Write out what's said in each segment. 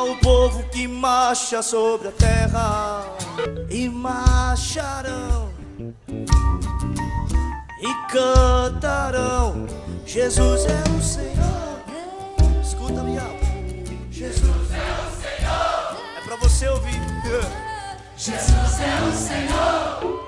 o povo que marcha sobre a terra, e marcharão e cantarão: Jesus é o Senhor. Escuta, Bial. Jesus é o Senhor. É pra você ouvir. Jesus é o Senhor.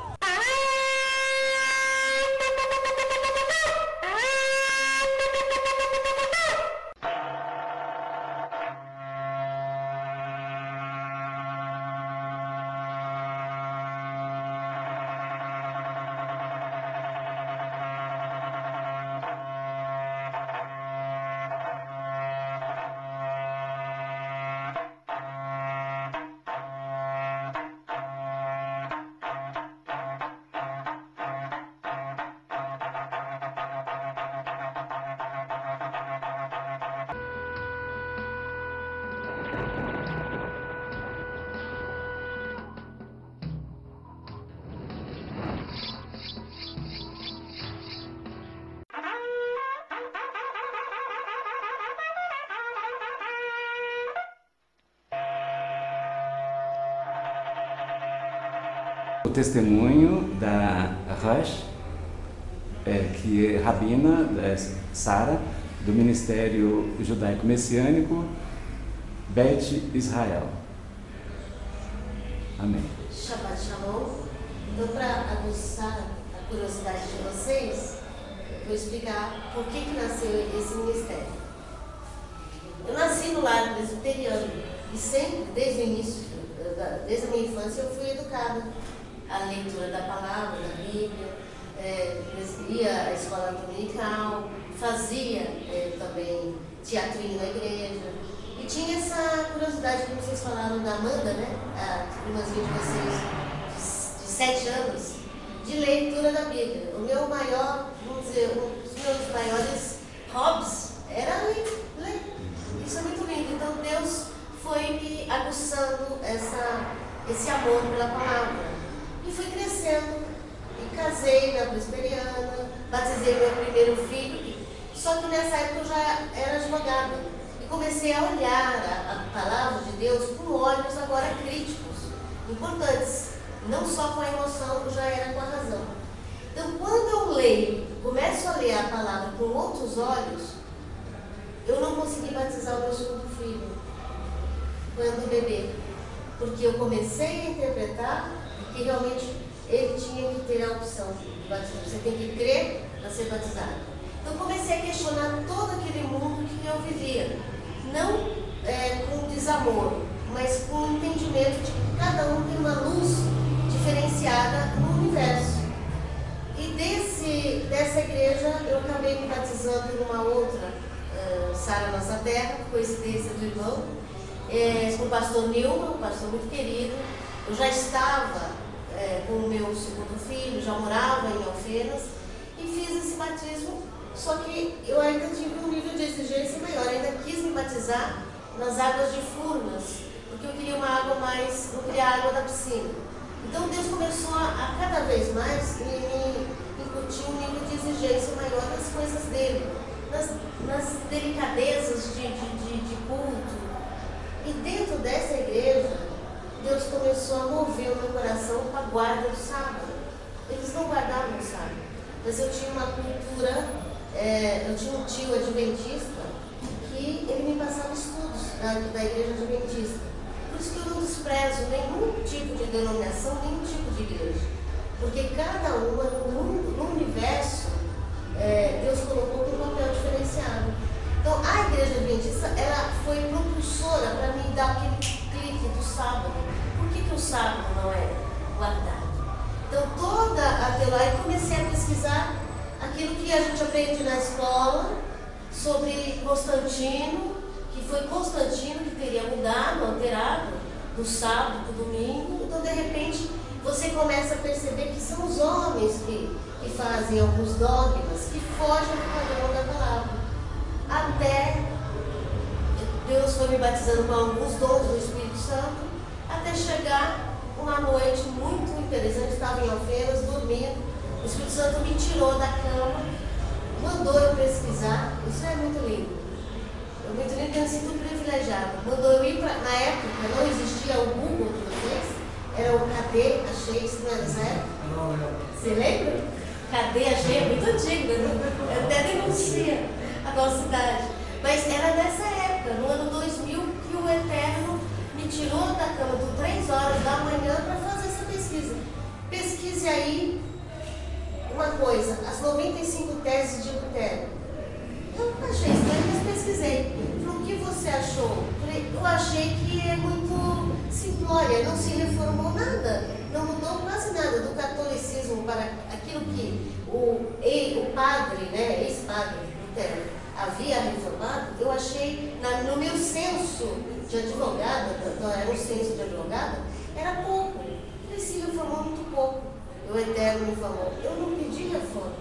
O testemunho da Rush, que é rabina Sara, do Ministério Judaico-Messiânico Bet Israel. Amém. Shabbat Shalom. Então, para aguçar a curiosidade de vocês, vou explicar por que nasceu esse ministério. Eu nasci no lar presbiteriano e sempre, desde o início, desde a minha infância, eu fui educada à leitura da palavra, da Bíblia, ia à escola dominical, fazia também teatrinho na igreja. E tinha essa curiosidade, como vocês falaram da Amanda, né? A irmãzinha de vocês, de 7 anos, de leitura da Bíblia. O meu maior, vamos dizer, um dos meus maiores hobbies era ler. Isso é muito lindo. Então Deus foi me aguçando esse amor pela palavra. E fui crescendo. E casei na presbiteriana, batizei meu primeiro filho. Só que nessa época eu já era advogada. E comecei a olhar a palavra de Deus com olhos agora críticos, importantes. Não só com a emoção, já era com a razão. Então, quando eu leio, começo a ler a palavra com outros olhos, eu não consegui batizar o meu segundo filho quando bebê. Porque eu comecei a interpretar que realmente ele tinha que ter a opção de batismo. Você tem que crer para ser batizado. Então, comecei a questionar todo aquele mundo que eu vivia. Não com desamor, mas com o entendimento de que cada um tem uma luz diferenciada no universo. E dessa igreja eu acabei me batizando numa outra, Sara Nossa Terra, coincidência do irmão, com o pastor Nilma, um pastor muito querido. Eu já estava com o meu segundo filho, já morava em Alfenas e fiz esse batismo, só que eu ainda tive um nível de exigência maior, ainda quis me batizar nas águas de Furnas, porque eu queria uma água mais, não queria a água da piscina. Então Deus começou a cada vez mais me incutir um nível de exigência maior nas coisas dele, nas delicadezas de culto. E dentro dessa igreja, Deus começou a mover o meu coração para a guarda do sábado. Eles não guardavam o sábado, mas eu tinha uma cultura, eu tinha um tio adventista que ele me passava estudos da igreja adventista. Por isso que eu não desprezo nenhum tipo de denominação, nenhum tipo de igreja. Porque cada uma no universo, Deus colocou com um papel diferenciado. Então a igreja adventista, ela foi propulsora para me dar aquele clique do sábado. Por que o sábado não é guardado? Então toda aquilo aí, comecei a pesquisar aquilo que a gente aprende na escola sobre Constantino, que foi Constantino que teria mudado, alterado do sábado para o domingo. Então de repente você começa a perceber que são os homens que fazem alguns dogmas que fogem do padrão da palavra. Até Deus foi me batizando com alguns dons do Espírito Santo, até chegar uma noite muito interessante. Estava em Alfenas, dormindo, o Espírito Santo me tirou da cama, mandou eu pesquisar. Isso é muito lindo. É muito lindo, tenho sido privilegiado privilegiada. Mandou eu ir para. Na época não existia o Google de vocês, era o Cadê Achei, isso não é nessa época? Não, não. Você lembra? Cadê Achei? É muito antigo, né? Eu até denuncia a nossa cidade. Mas era nessa época, no ano 2000, que o Eterno me tirou da cama por 3 horas da manhã para fazer essa pesquisa. Pesquise aí uma coisa, as 95 teses de Lutero. Eu achei estranho, mas pesquisei. O que você achou? Eu achei que é muito simplória, não se reformou nada, não mudou quase nada do catolicismo para aquilo que o padre, né, ex-padre Lutero, havia reformado. Eu achei, no meu senso de advogada, não era um senso de advogada, era pouco. Ele se reformou muito pouco. O Eterno me falou, eu não pedi reforma,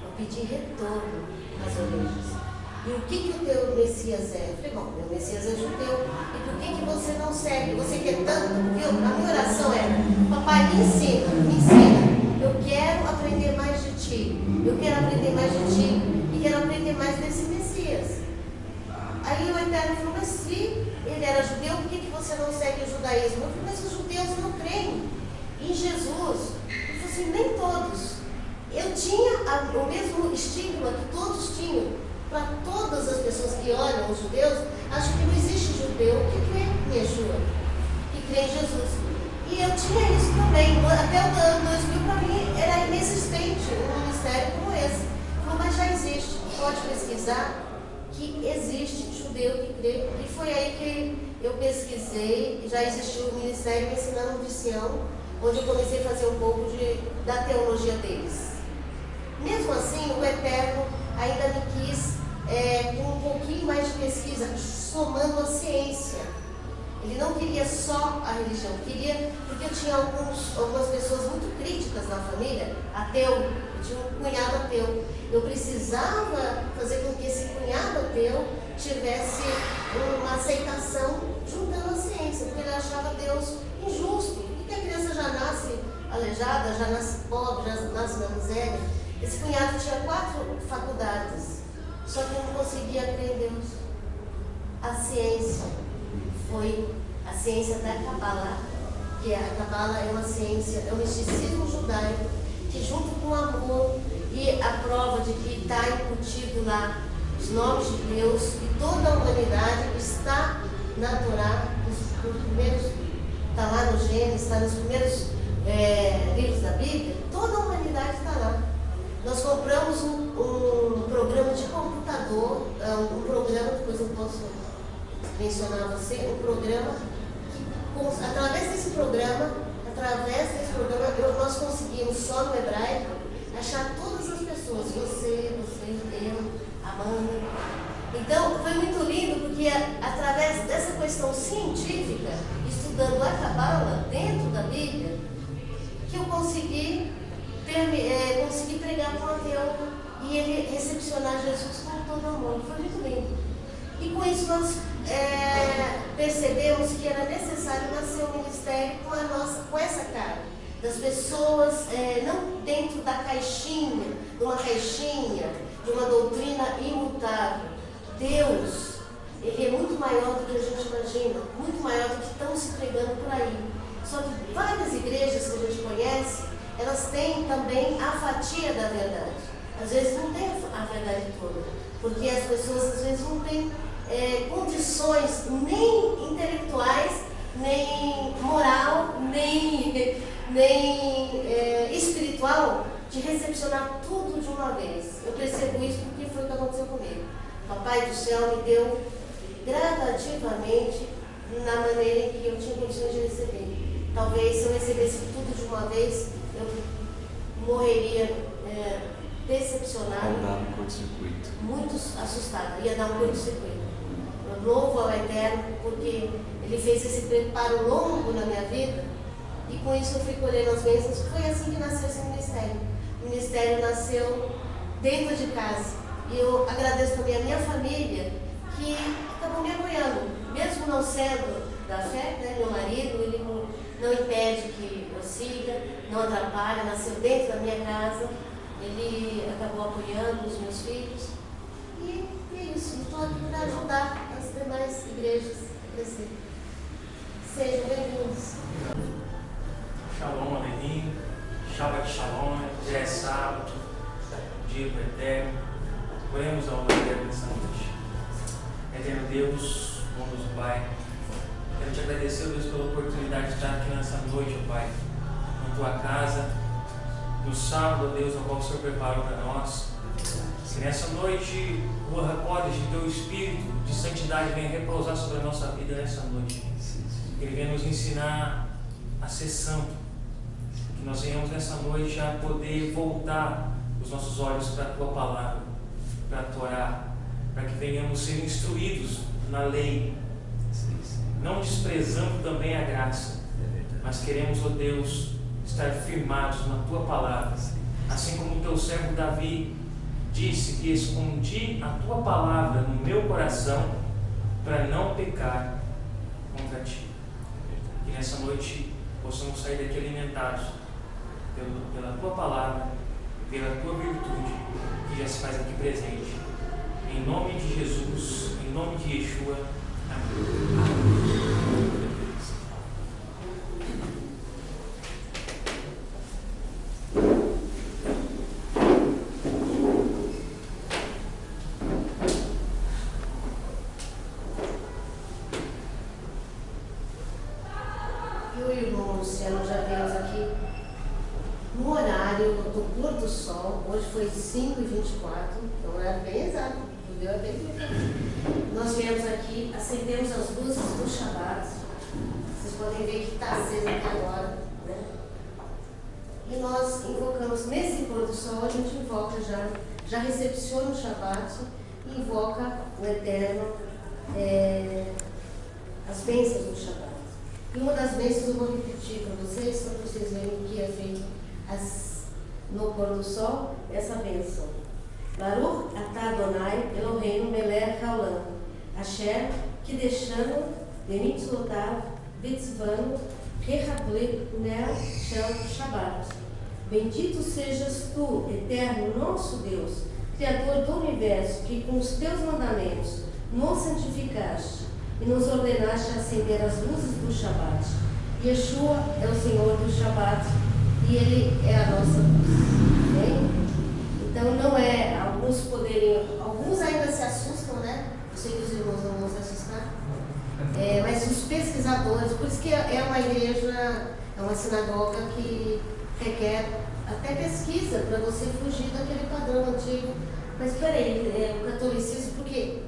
eu pedi retorno às origens. E o que o teu Messias é? Eu falei, bom, meu Messias é judeu. E por que você não segue? Você quer tanto? Porque a minha oração é, papai, me ensina, me ensina. Eu quero aprender mais de ti. Eu quero aprender mais de ti. E quero aprender mais desse Messias. Aí o Eterno falou, mas se ele era judeu, por que você não segue o judaísmo? Eu falei, mas os judeus não creem em Jesus. Ele falou assim, nem todos. Eu tinha o mesmo estigma que todos tinham. Para todas as pessoas que olham os judeus, acham que não existe judeu que crê em Yeshua, que crê em Jesus. E eu tinha isso também. Até o ano 2000, para mim, era inexistente um ministério como esse. Falou, mas já existe. Pode pesquisar que existe judeu que crê. E foi aí que eu pesquisei. Já existiu o Ministério Ensinando de Sião, onde eu comecei a fazer um pouco da teologia deles. Mesmo assim, o Eterno ainda me quis com um pouquinho mais de pesquisa, somando a ciência. Ele não queria só a religião, queria, porque eu tinha algumas pessoas muito críticas na família, ateu, eu tinha um cunhado ateu. Eu precisava fazer com que esse cunhado ateu tivesse uma aceitação juntando a ciência, porque ele achava Deus injusto, porque a criança já nasce aleijada, já nasce pobre, já nasce na miséria. Esse cunhado tinha 4 faculdades, só que não conseguia crer em Deus. A ciência foi a ciência da Cabala, que a Cabala é uma ciência, é um misticismo judaico, que junto com o amor e a prova de que está incutido lá os nomes de Deus e toda a humanidade está na Torá, nos primeiros, está lá no Gênesis, está nos primeiros livros da Bíblia, toda a humanidade está lá. Nós compramos um programa de computador, um programa, depois eu posso mencionar a você, um programa que, através desse programa, nós conseguimos só no hebraico achar todas as pessoas, você, eu, Amanda. Então, foi muito lindo porque através dessa questão científica, estudando a Cabala dentro da Bíblia, que eu consegui pregar para um ateu e ele recepcionar Jesus com todo amor. Foi muito lindo. E com isso nós percebemos que era necessário nascer um ministério com essa cara. Das pessoas, não dentro da caixinha, de uma doutrina imutável. Deus, Ele é muito maior do que a gente imagina, muito maior do que estão se pregando por aí. Só que várias igrejas que a gente conhece, elas têm também a fatia da verdade. Às vezes não tem a verdade toda, porque as pessoas às vezes não têm condições nem intelectuais, nem moral, nem espiritual de recepcionar tudo de uma vez. Eu percebo isso porque foi o que aconteceu comigo. Papai do céu me deu gradativamente na maneira em que eu tinha condições de receber. Talvez se eu recebesse tudo de uma vez, eu morreria decepcionada. Ia dar um curto-circuito. Muito assustada, ia dar um curto-circuito. Eu louvo ao Eterno porque Ele fez esse preparo longo na minha vida e com isso eu fui colhendo as bênçãos. Foi assim que nasceu esse ministério. O ministério nasceu dentro de casa. E eu agradeço também a minha família que acabou me apoiando, mesmo não sendo da fé, né? Meu marido, ele não impede que eu siga, não atrapalha, nasceu dentro da minha casa, ele acabou apoiando os meus filhos. E é isso, estou aqui para ajudar as fazer mais igrejas crescer. Sejam bem-vindos. Shalom, Alerim, Shabbat Shalom, já é sábado, dia do Eterno, oremos ao Eterno nessa noite. Eterno Deus, bondoso Pai, quero te agradecer, Deus, pela oportunidade de estar aqui nessa noite, ó Pai, na tua casa, no sábado, Deus, ao qual o Senhor preparou para nós. Que nessa noite o Racodes de teu Espírito de santidade venha repousar sobre a nossa vida nessa noite. Que Ele venha nos ensinar a ser santo. Que nós venhamos nessa noite a poder voltar os nossos olhos para a tua palavra, para a Torá, para que venhamos ser instruídos na lei, não desprezando também a graça, mas queremos, ó Deus, estar firmados na tua palavra, assim como o teu servo Davi disse que escondi a tua palavra no meu coração para não pecar contra ti. Que nessa noite possamos sair daqui alimentados pela tua palavra, pela tua virtude que já se faz aqui presente. Em nome de Jesus, em nome de Yeshua. Amém. Eu e o irmão Luciano já viemos aqui no horário do pôr do sol. Hoje foi 5h24, é um horário bem exato, entendeu? É bem bem. Nós viemos aqui, acendemos as luzes do Shabbat. Vocês podem ver que está aceso até agora, né? E nós invocamos, nesse pôr do sol, a gente invoca já recepciona o Shabbat e invoca o Eterno, as bênçãos do Shabbat. E uma das bênçãos eu vou repetir para vocês, só para vocês verem o que é feito no pôr do sol, essa bênção. Baruch atah Adonai Eloheinu melech haolam, Asher kideshanu bemitzvotav v'tzivanu rechabneu shel Shabbat. Bendito sejas tu, Eterno nosso Deus, Criador do Universo, que com os teus mandamentos nos santificaste e nos ordenaste a acender as luzes do Shabbat. Yeshua é o Senhor do Shabbat e Ele é a nossa luz. Bem? Então não é, alguns ainda se assustam, né? Eu sei que os irmãos não vão se assustar, mas os pesquisadores, por isso que é uma igreja, é uma sinagoga que requer até pesquisa para você fugir daquele padrão antigo. Mas peraí, o catolicismo, porque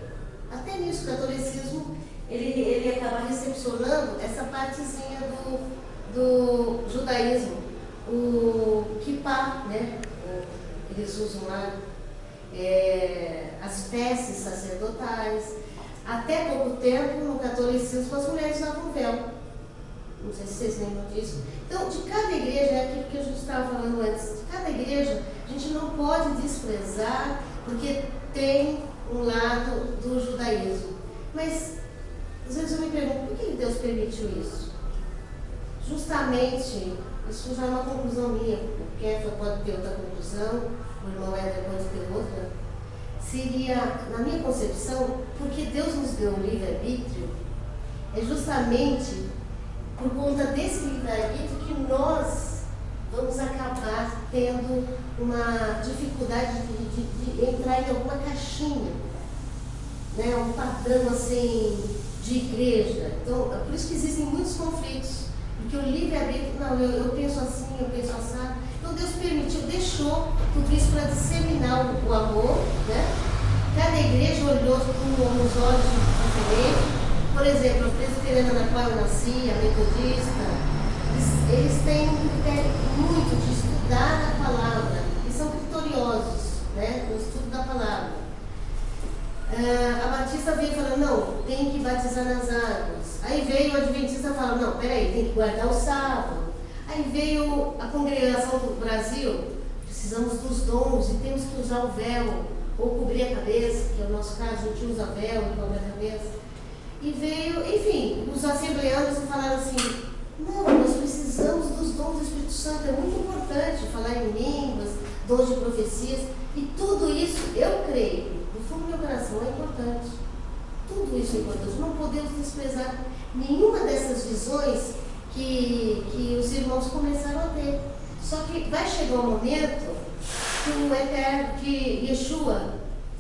até nisso o catolicismo ele acaba recepcionando essa partezinha do judaísmo, o kippah, né? Eles usam lá as vestes sacerdotais. Até pouco tempo, no catolicismo, as mulheres usavam véu. Não sei se vocês lembram disso. Então, de cada igreja, é aquilo que a gente estava falando antes, de cada igreja, a gente não pode desprezar, porque tem um lado do judaísmo. Mas, às vezes eu me pergunto, por que Deus permitiu isso? Justamente, isso já é uma conclusão minha, o Kefa pode ter outra conclusão, o irmão Éder pode ter outra. Seria, na minha concepção, porque Deus nos deu um livre-arbítrio, é justamente por conta desse livre-arbítrio que nós vamos acabar tendo uma dificuldade de entrar em alguma caixinha, né? Um padrão assim de igreja. Então, é por isso que existem muitos conflitos, porque o livre-arbítrio, não, eu penso assim, eu penso assim. Então Deus permitiu, deixou tudo isso para disseminar o amor, né? Cada igreja olhou com os olhos diferentes. Por exemplo, a presbiteriana na qual eu nasci, a metodista, eles têm um critério muito de estudar a palavra, e são vitoriosos, né, no estudo da palavra. A Batista veio falando, não, tem que batizar nas águas. Aí veio o Adventista falando, não, peraí, tem que guardar o sábado. Aí veio a Congregação do Brasil, precisamos dos dons e temos que usar o véu, ou cobrir a cabeça, que é o nosso caso, a gente usa véu e cobre a cabeça. E veio, enfim, os assembleanos falaram assim, não, nós precisamos dos dons do Espírito Santo, é muito importante falar em línguas, dons de profecias, e tudo isso, eu creio, no fundo do meu coração, é importante. Tudo isso é importante. Não podemos desprezar nenhuma dessas visões que os irmãos começaram a ter. Só que vai chegar um momento que o Eterno, que Yeshua,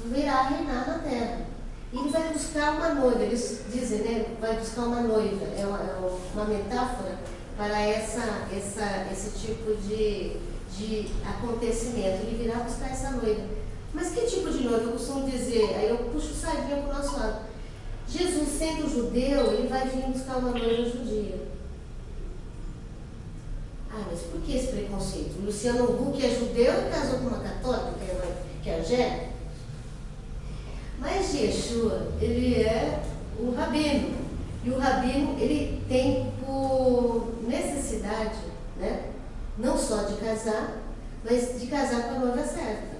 virá reinar na terra. E ele vai buscar uma noiva. Eles dizem, né? Vai buscar uma noiva. É uma metáfora para esse tipo de acontecimento. Ele virá buscar essa noiva. Mas que tipo de noiva? Eu costumo dizer, aí eu puxo sardinha para o nosso lado. Jesus, sendo judeu, ele vai vir buscar uma noiva judia. Ah, mas por que esse preconceito? O Luciano Huck é judeu e casou com uma católica, que é angélica. Mas Yeshua, ele é o rabino. E o rabino, ele tem por necessidade, né? Não só de casar, mas de casar com a noiva certa.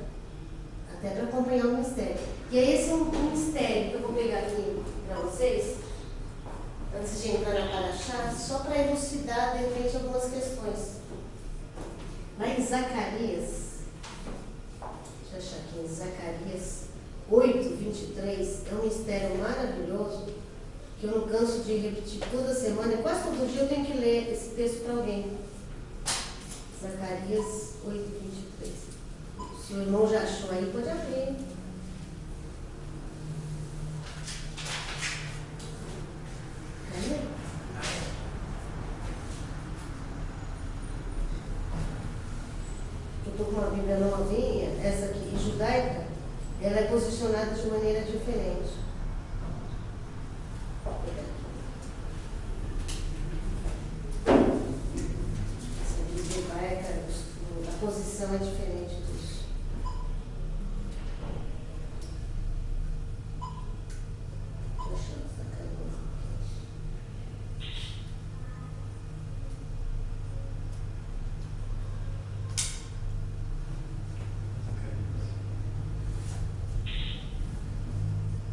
Até para acompanhar o mistério. E é esse um mistério que eu vou pegar aqui para vocês, antes de entrar na Paraxá, só para elucidar, de repente, algumas questões. Lá em Zacarias, deixa eu achar aqui, em Zacarias 8:23, é um mistério maravilhoso, que eu não canso de repetir toda semana, e quase todo dia eu tenho que ler esse texto para alguém. Zacarias 8:23. Se o irmão já achou aí, pode abrir. Cadê? Eu estou com uma Bíblia novinha, essa aqui, judaica, ela é posicionada de maneira diferente. Essa Bíblia judaica, a posição é diferente disso. Deixa eu sacar aqui.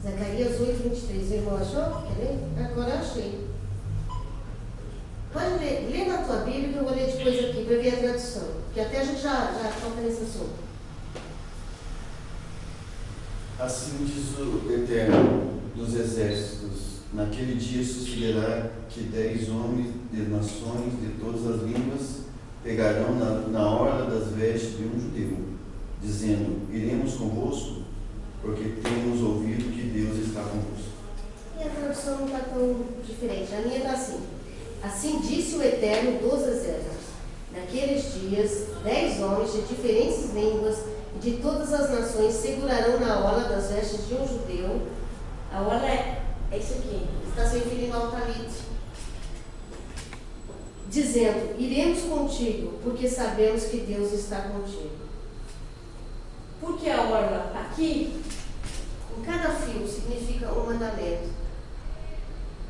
Zacarias 8:23, o irmão achou? Quer ler? Agora eu achei. Pode ler, lê na tua Bíblia que eu vou ler depois aqui, para ver a tradução. Porque até a gente já toca nesse assunto. Assim diz o Eterno dos Exércitos: naquele dia sucederá que 10 homens de nações de todas as línguas pegarão na orla das vestes de um judeu, dizendo: iremos convosco, porque temos ouvido que Deus está convosco. E a tradução não está tão diferente. A minha está assim: assim disse o Eterno dos Exércitos: naqueles dias 10 homens de diferentes línguas e de todas as nações segurarão na orla das vestes de um judeu. A orla é isso aqui, está se referindo ao talit, dizendo: iremos contigo, porque sabemos que Deus está contigo. Por que a orla? Aqui, em cada fio, significa um mandamento.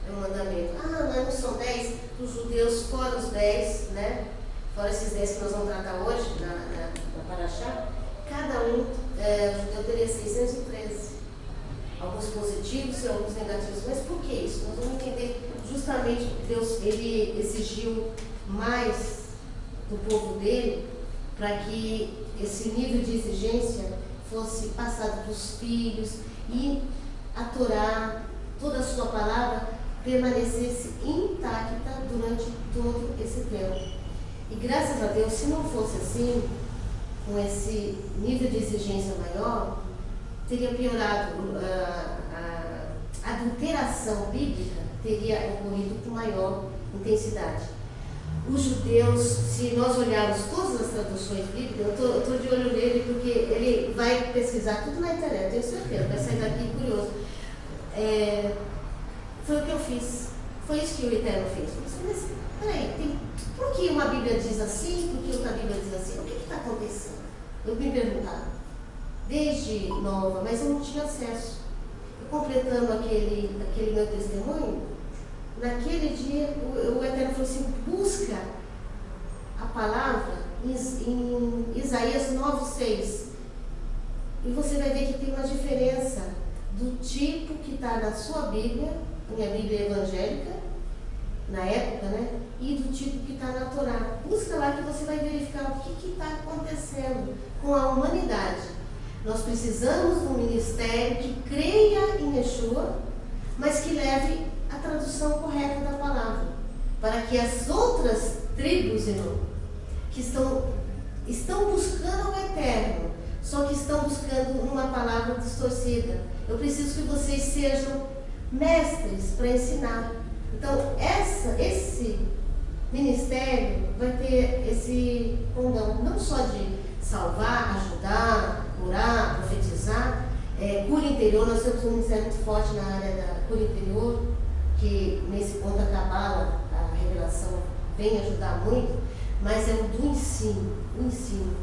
É um mandamento. Ah, mas não são 10, os judeus, fora os 10, né? Fora esses 10 que nós vamos tratar hoje, na Paraxá, cada um, eu teria 613. Alguns positivos e alguns negativos. Mas por que isso? Nós vamos entender justamente que Deus, ele exigiu mais do povo dele para que esse nível de exigência fosse passado para os filhos e a Torá, toda a sua palavra, permanecesse intacta durante todo esse tempo. E graças a Deus, se não fosse assim, com esse nível de exigência maior, teria piorado, a adulteração bíblica teria ocorrido com maior intensidade. Os judeus, se nós olharmos todas as traduções bíblicas, eu estou de olho nele porque ele vai pesquisar tudo na internet, tenho certeza, vai sair daqui curioso. Foi o que eu fiz, foi isso que o Eterno fez. Eu disse, mas peraí, por que uma Bíblia diz assim, por que outra Bíblia diz assim? O que está acontecendo? Eu me perguntava, desde nova, mas eu não tinha acesso. Completando aquele meu testemunho, naquele dia o Eterno falou assim: busca a palavra em Isaías 9:6, e você vai ver que tem uma diferença do tipo que está na sua Bíblia, minha Bíblia evangélica, na época, né? E do tipo que está na Torá. Busca lá que você vai verificar o que está acontecendo com a humanidade. Nós precisamos de um ministério que creia em Yeshua, mas que leve a tradução correta da palavra, para que as outras tribos, irmão, que estão buscando o eterno, só que estão buscando uma palavra distorcida. Eu preciso que vocês sejam mestres para ensinar. Então, esse ministério vai ter esse condão, não só de salvar, ajudar, curar, profetizar, cura interior. Nós temos um ministério muito forte na área da cura interior, que nesse ponto a Cabala, a revelação, vem ajudar muito, mas é o do ensino, o ensino.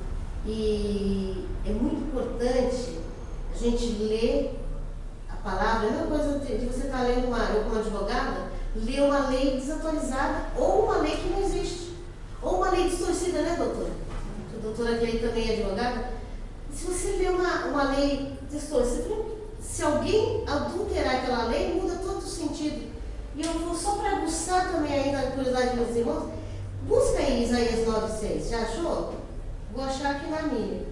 E é muito importante a gente ler a palavra. É a mesma coisa de você estar lendo eu como advogada, ler uma lei desatualizada ou uma lei que não existe, ou uma lei distorcida, né, doutora? A doutora Cleide também é advogada. Se você lê uma lei distorcida, se alguém adulterar aquela lei, muda todo o sentido. E eu vou só para aguçar também ainda a curiosidade dos irmãos, busca aí Isaías 9,6, já achou? Vou achar aqui na minha.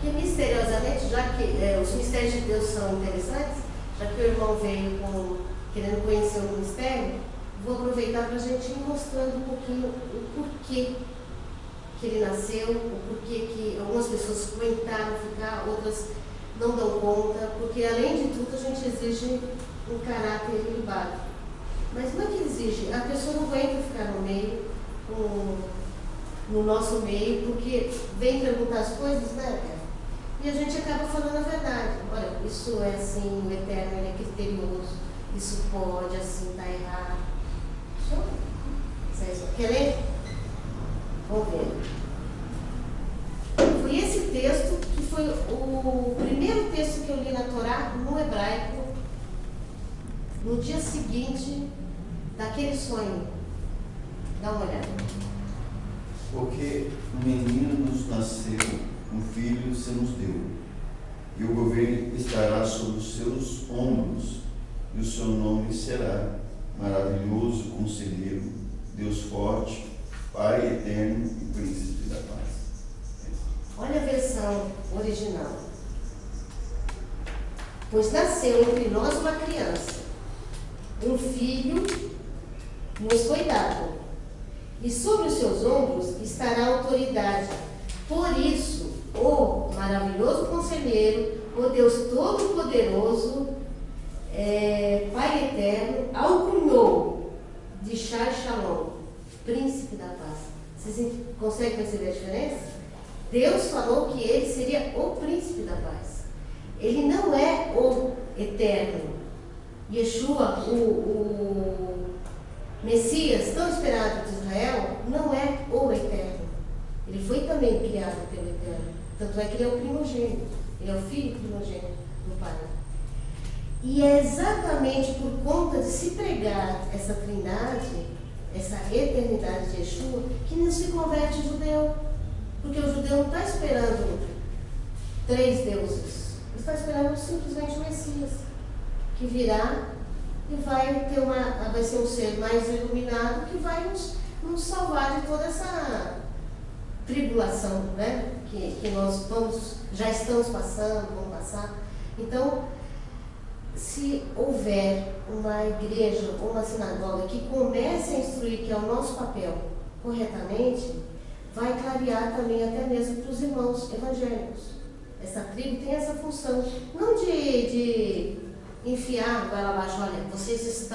Porque misteriosamente, já que os mistérios de Deus são interessantes, já que o irmão veio querendo conhecer o mistério, vou aproveitar para a gente ir mostrando um pouquinho o porquê que ele nasceu, o porquê que algumas pessoas aguentaram ficar, outras não dão conta, porque além de tudo a gente exige um caráter ilibado. Mas não é que exige, a pessoa não aguenta ficar no meio, no nosso meio, porque vem perguntar as coisas, né? E a gente acaba falando a verdade. Olha, isso é assim, o eterno ele é criterioso, isso pode, assim, está errado. Vocês querem ler? Vamos ver. Foi esse texto que foi o primeiro texto que eu li na Torá, no hebraico, no dia seguinte daquele sonho. Dá uma olhada. Porque um menino nos nasceu, um filho se nos deu, e o governo estará sobre os seus ombros, e o seu nome será Maravilhoso Conselheiro, Deus Forte, Pai Eterno e Príncipe da Paz. Olha a versão original. Pois nasceu entre nós uma criança, um filho nos foi dado, e sobre os seus ombros estará a autoridade. Por isso, o maravilhoso conselheiro, o Deus Todo-Poderoso, Pai Eterno, alcunhou de Shalom, Príncipe da Paz. Vocês conseguem perceber a diferença? Deus falou que ele seria o Príncipe da Paz. Ele não é o Eterno. Yeshua, o Messias tão esperado de Israel, não é o Eterno. Ele foi também criado pelo Eterno. Tanto é que ele é o primogênito. Ele é o filho primogênito do Pai. E é exatamente por conta de se pregar essa trindade, essa eternidade de Yeshua, que não se converte o judeu. Porque o judeu não está esperando 3 deuses. Ele está esperando simplesmente o Messias, que virá e vai ser um ser mais iluminado que vai nos salvar de toda essa tribulação, né? Que nós já estamos passando, vamos passar. Então, se houver uma igreja ou uma sinagoga que comece a instruir, que é o nosso papel, corretamente, vai clarear também até mesmo para os irmãos evangélicos. Essa tribo tem essa função, não de enfiar vai lá abaixo, olha, vocês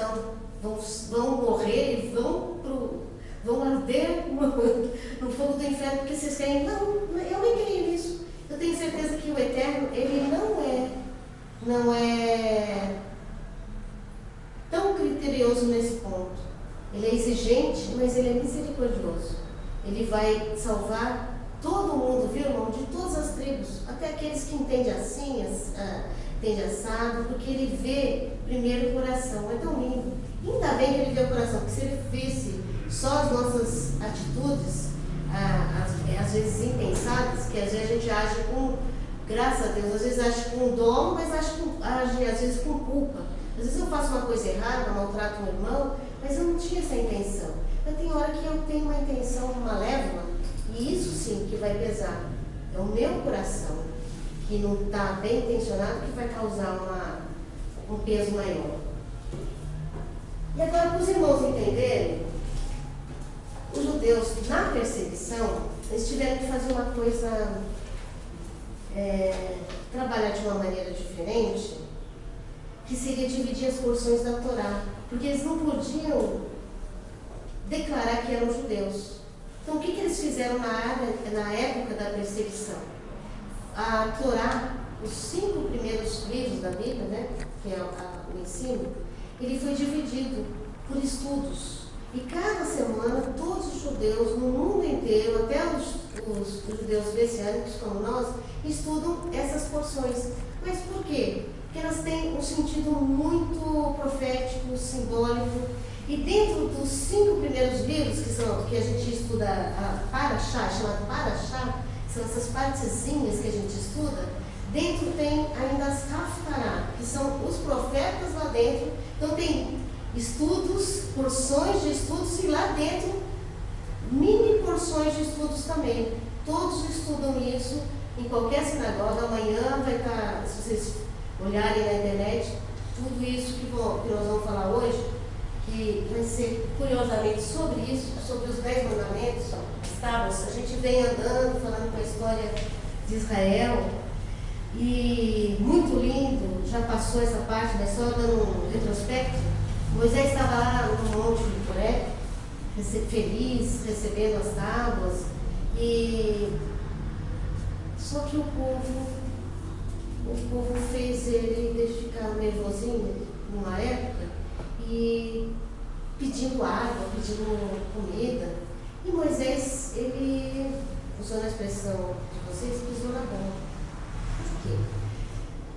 vão morrer e vão arder no fogo do inferno porque vocês querem. Não, eu nem creio nisso. Eu tenho certeza que o Eterno, ele não é tão criterioso nesse ponto. Ele é exigente, mas ele é misericordioso. Ele vai salvar todo mundo, viu, irmão? De todas as tribos, até aqueles que entendem assim, entendem assado, porque ele vê primeiro o coração. É tão lindo. Ainda bem que ele vê o coração, porque se ele visse só as nossas atitudes, às vezes impensadas, que às vezes a gente age com, graças a Deus, às vezes age com dom, mas age às vezes com culpa. Às vezes eu faço uma coisa errada, maltrato um irmão, mas eu não tinha essa intenção. Mas tem hora que eu tenho uma intenção malévola, e isso sim que vai pesar. É o meu coração, que não está bem intencionado, que vai causar um peso maior. E agora, para os irmãos entenderem, os judeus, na perseguição, eles tiveram que fazer uma coisa, trabalhar de uma maneira diferente, que seria dividir as porções da Torá, porque eles não podiam declarar que eram judeus. Então, o que eles fizeram na época da perseguição? A Torá, os 5 primeiros livros da Bíblia, né, que é o ensino, ele foi dividido por estudos. E cada semana, todos os judeus no mundo inteiro, até os judeus messiânicos como nós, estudam essas porções. Mas por quê? Porque elas têm um sentido muito profético, simbólico. E dentro dos 5 primeiros livros, que a gente estuda, a Parashá, chamado Parashá, são essas partezinhas que a gente estuda, dentro tem ainda as Haftará, que são os profetas lá dentro. Então tem estudos, porções de estudos, e lá dentro mini porções de estudos também. Todos estudam isso em qualquer sinagoga. Amanhã vai estar, se vocês olharem na internet, tudo isso que nós vamos falar hoje, que vai ser curiosamente sobre isso, sobre os 10 mandamentos, tábuas. A gente vem andando, falando com a história de Israel, e muito lindo, já passou essa parte da história, dando um retrospecto. Moisés estava lá no Monte de Horebe, feliz, recebendo as tábuas, e só que o povo fez ele ficar nervosinho numa época, e pedindo água, pedindo comida. E Moisés, ele, usando a expressão de vocês, pisou na bomba. Por quê?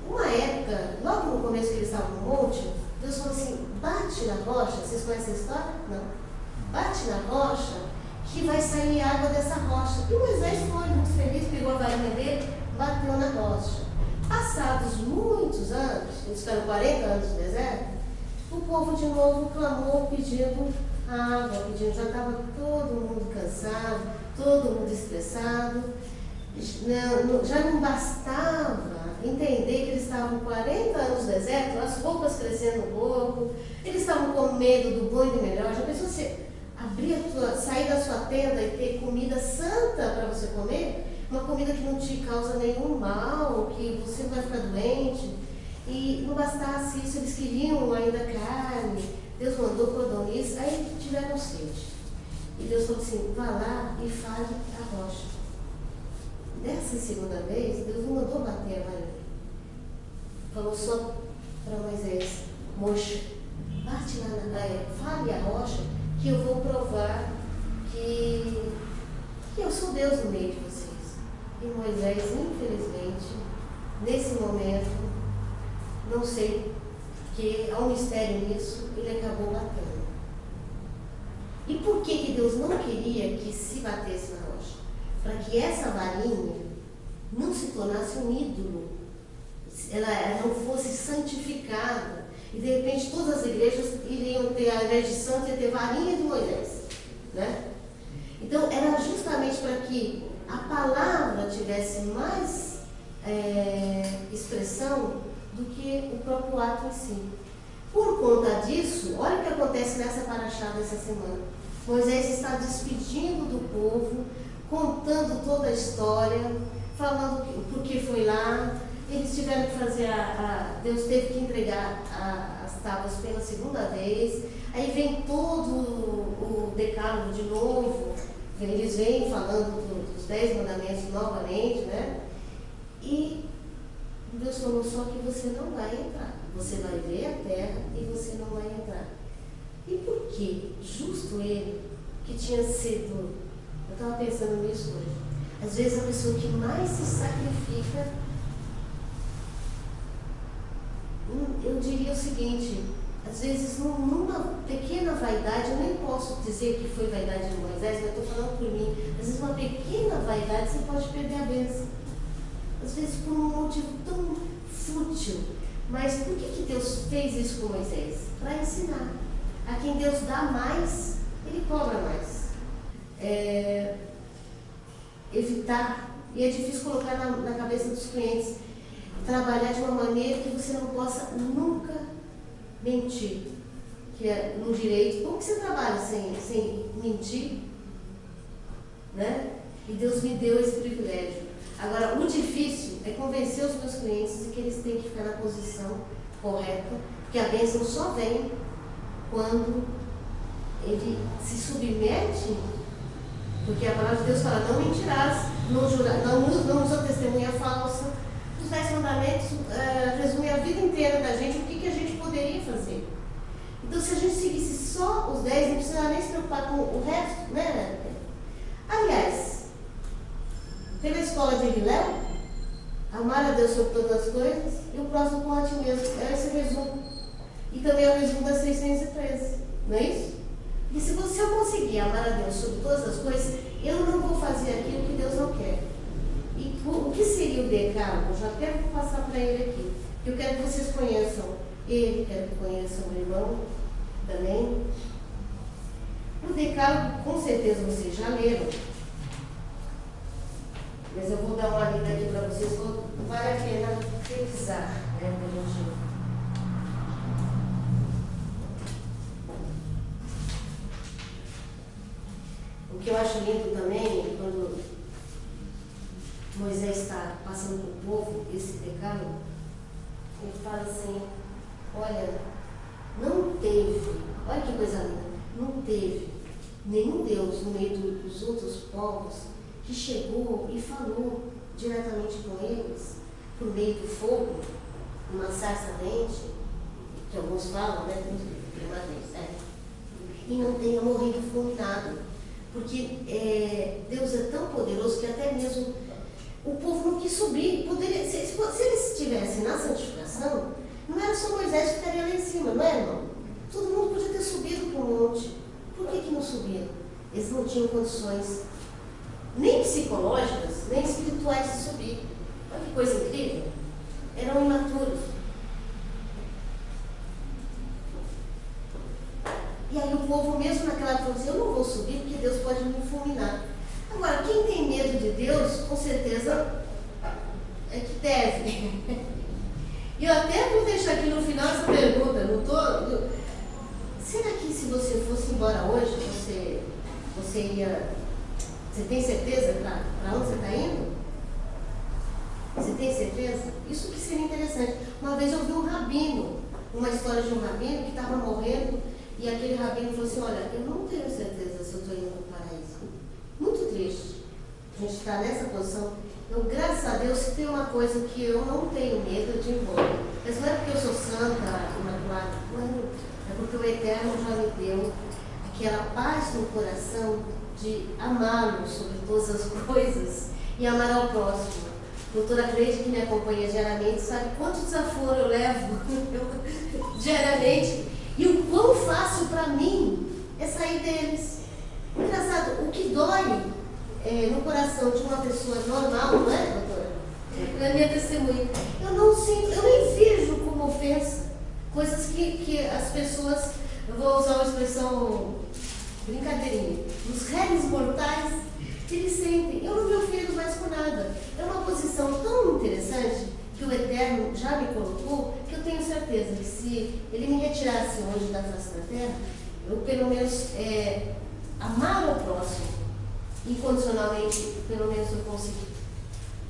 Uma época, logo no começo que eles estavam no monte, Deus falou assim: bate na rocha. Vocês conhecem a história? Não. Bate na rocha que vai sair água dessa rocha. E Moisés foi muito feliz, pegou a varinha dele, bateu na rocha. Passados muitos anos, eles ficaram 40 anos no deserto, o povo de novo clamou pedindo água, já estava todo mundo cansado, todo mundo estressado. Já não bastava entender que eles estavam 40 anos no deserto, as roupas crescendo um pouco, eles estavam com medo do bom e do melhor. Já pensou você sair da sua tenda e ter comida santa para você comer? Uma comida que não te causa nenhum mal, que você não vai ficar doente. E não bastasse isso, eles queriam ainda carne. Deus mandou codorniz, aí tiveram sede. E Deus falou assim: vá lá e fale a rocha. Nessa segunda vez, Deus não mandou bater a varinha. Falou só para Moisés: moxa, bate lá na praia, fale a rocha, que eu vou provar que eu sou Deus no meio de vocês. E Moisés, infelizmente, nesse momento, não sei, porque há um mistério nisso, ele acabou batendo. E por que Deus não queria que se batesse na rocha? Para que essa varinha não se tornasse um ídolo, ela não fosse santificada, e de repente todas as igrejas iriam ter, ao invés de santo, ia ter varinha de Moisés, né? Então era justamente para que a palavra tivesse mais expressão do que o próprio ato em si. Por conta disso, olha o que acontece nessa paraxá dessa semana. Moisés está despedindo do povo, contando toda a história, falando por que foi lá. Eles tiveram que fazer Deus teve que entregar as tábuas pela segunda vez. Aí vem todo o decálogo de novo. Eles vêm falando dos 10 mandamentos novamente, né? E Deus falou só que você não vai entrar. Você vai ver a terra e você não vai entrar. E por que? Justo ele, que tinha sido... Eu estava pensando nisso hoje. Às vezes a pessoa que mais se sacrifica, eu diria o seguinte: às vezes numa pequena vaidade, eu nem posso dizer que foi vaidade de Moisés, mas eu estou falando por mim. Às vezes uma pequena vaidade você pode perder a bênção. Às vezes por um motivo tão fútil. Mas por que Deus fez isso com Moisés? Para ensinar. A quem Deus dá mais, ele cobra mais. Evitar, e é difícil colocar na cabeça dos clientes, trabalhar de uma maneira que você não possa nunca mentir, que é no direito. Como que você trabalha sem mentir? Né? E Deus me deu esse privilégio. Agora, o difícil é convencer os meus clientes de que eles têm que ficar na posição correta, porque a bênção só vem quando ele se submete, porque a palavra de Deus fala, não mentirás, não usa testemunha falsa. Os 10 mandamentos resumem a vida inteira da gente, o que a gente poderia fazer. Então, se a gente seguisse só os 10, não precisava nem se preocupar com o resto, né? Aliás, teve a escola de Abiléu, amar a Deus sobre todas as coisas, e o próximo com a ti mesmo. É esse resumo. E também é o resumo das 613, não é isso? E se eu conseguir amar a Deus sobre todas as coisas, eu não vou fazer aquilo que Deus não quer. E o que seria o decálogo? Já quero passar para ele aqui. Eu quero que vocês conheçam ele, quero que conheçam o irmão também. O decálogo, com certeza, vocês já leram. Mas eu vou dar uma lida aqui para vocês, vale a pena revisar, né? O que eu acho lindo também é quando Moisés está passando para o povo esse decálogo, ele fala assim, olha, não teve, olha que coisa linda, não teve nenhum Deus no meio dos outros povos que chegou e falou diretamente com eles, por meio do fogo, uma sarça ardente, que alguns falam, né? E não tenha morrido fulminado. Porque Deus é tão poderoso que até mesmo o povo não quis subir. Poderia, se eles estivessem na santificação, não era só Moisés que ficaria lá em cima, não é, irmão? Todo mundo podia ter subido para o monte. Por que não subiram? Eles não tinham condições nem psicológicas, nem espirituais de subir. Olha que coisa incrível. Eram imaturos. E aí o povo mesmo naquela época dizia, eu não vou subir porque Deus pode me fulminar. Agora, quem tem medo de Deus, com certeza é que deve. E eu até vou deixar aqui no final essa pergunta, será que se você fosse embora hoje, você ia... Você tem certeza para onde você está indo? Você tem certeza? Isso que seria interessante. Uma vez eu vi um rabino, uma história de um rabino que estava morrendo, e aquele rabino falou assim, olha, eu não tenho certeza se eu estou indo para o paraíso. Muito triste. A gente está nessa posição. Eu, graças a Deus, se tem uma coisa que eu não tenho medo de ir embora. Mas não é porque eu sou santa, imaculada, não. É porque o Eterno já me deu aquela paz no coração de amá-lo sobre todas as coisas e amar ao próximo. A doutora Cleide, que me acompanha diariamente, sabe quanto desaforo eu levo diariamente. E o quão fácil para mim é sair deles. Engraçado, o que dói no coração de uma pessoa normal, não é, doutora? É a minha testemunha. Eu não sinto, eu nem vejo como ofensa coisas que as pessoas, eu vou usar uma expressão brincadeirinha, os réis mortais, eles sentem. Eu não me ofendo mais por nada. É uma posição tão interessante que o Eterno já me colocou, que eu tenho certeza que se ele me retirasse hoje da face da terra, eu pelo menos amar ao próximo, incondicionalmente, pelo menos eu consegui.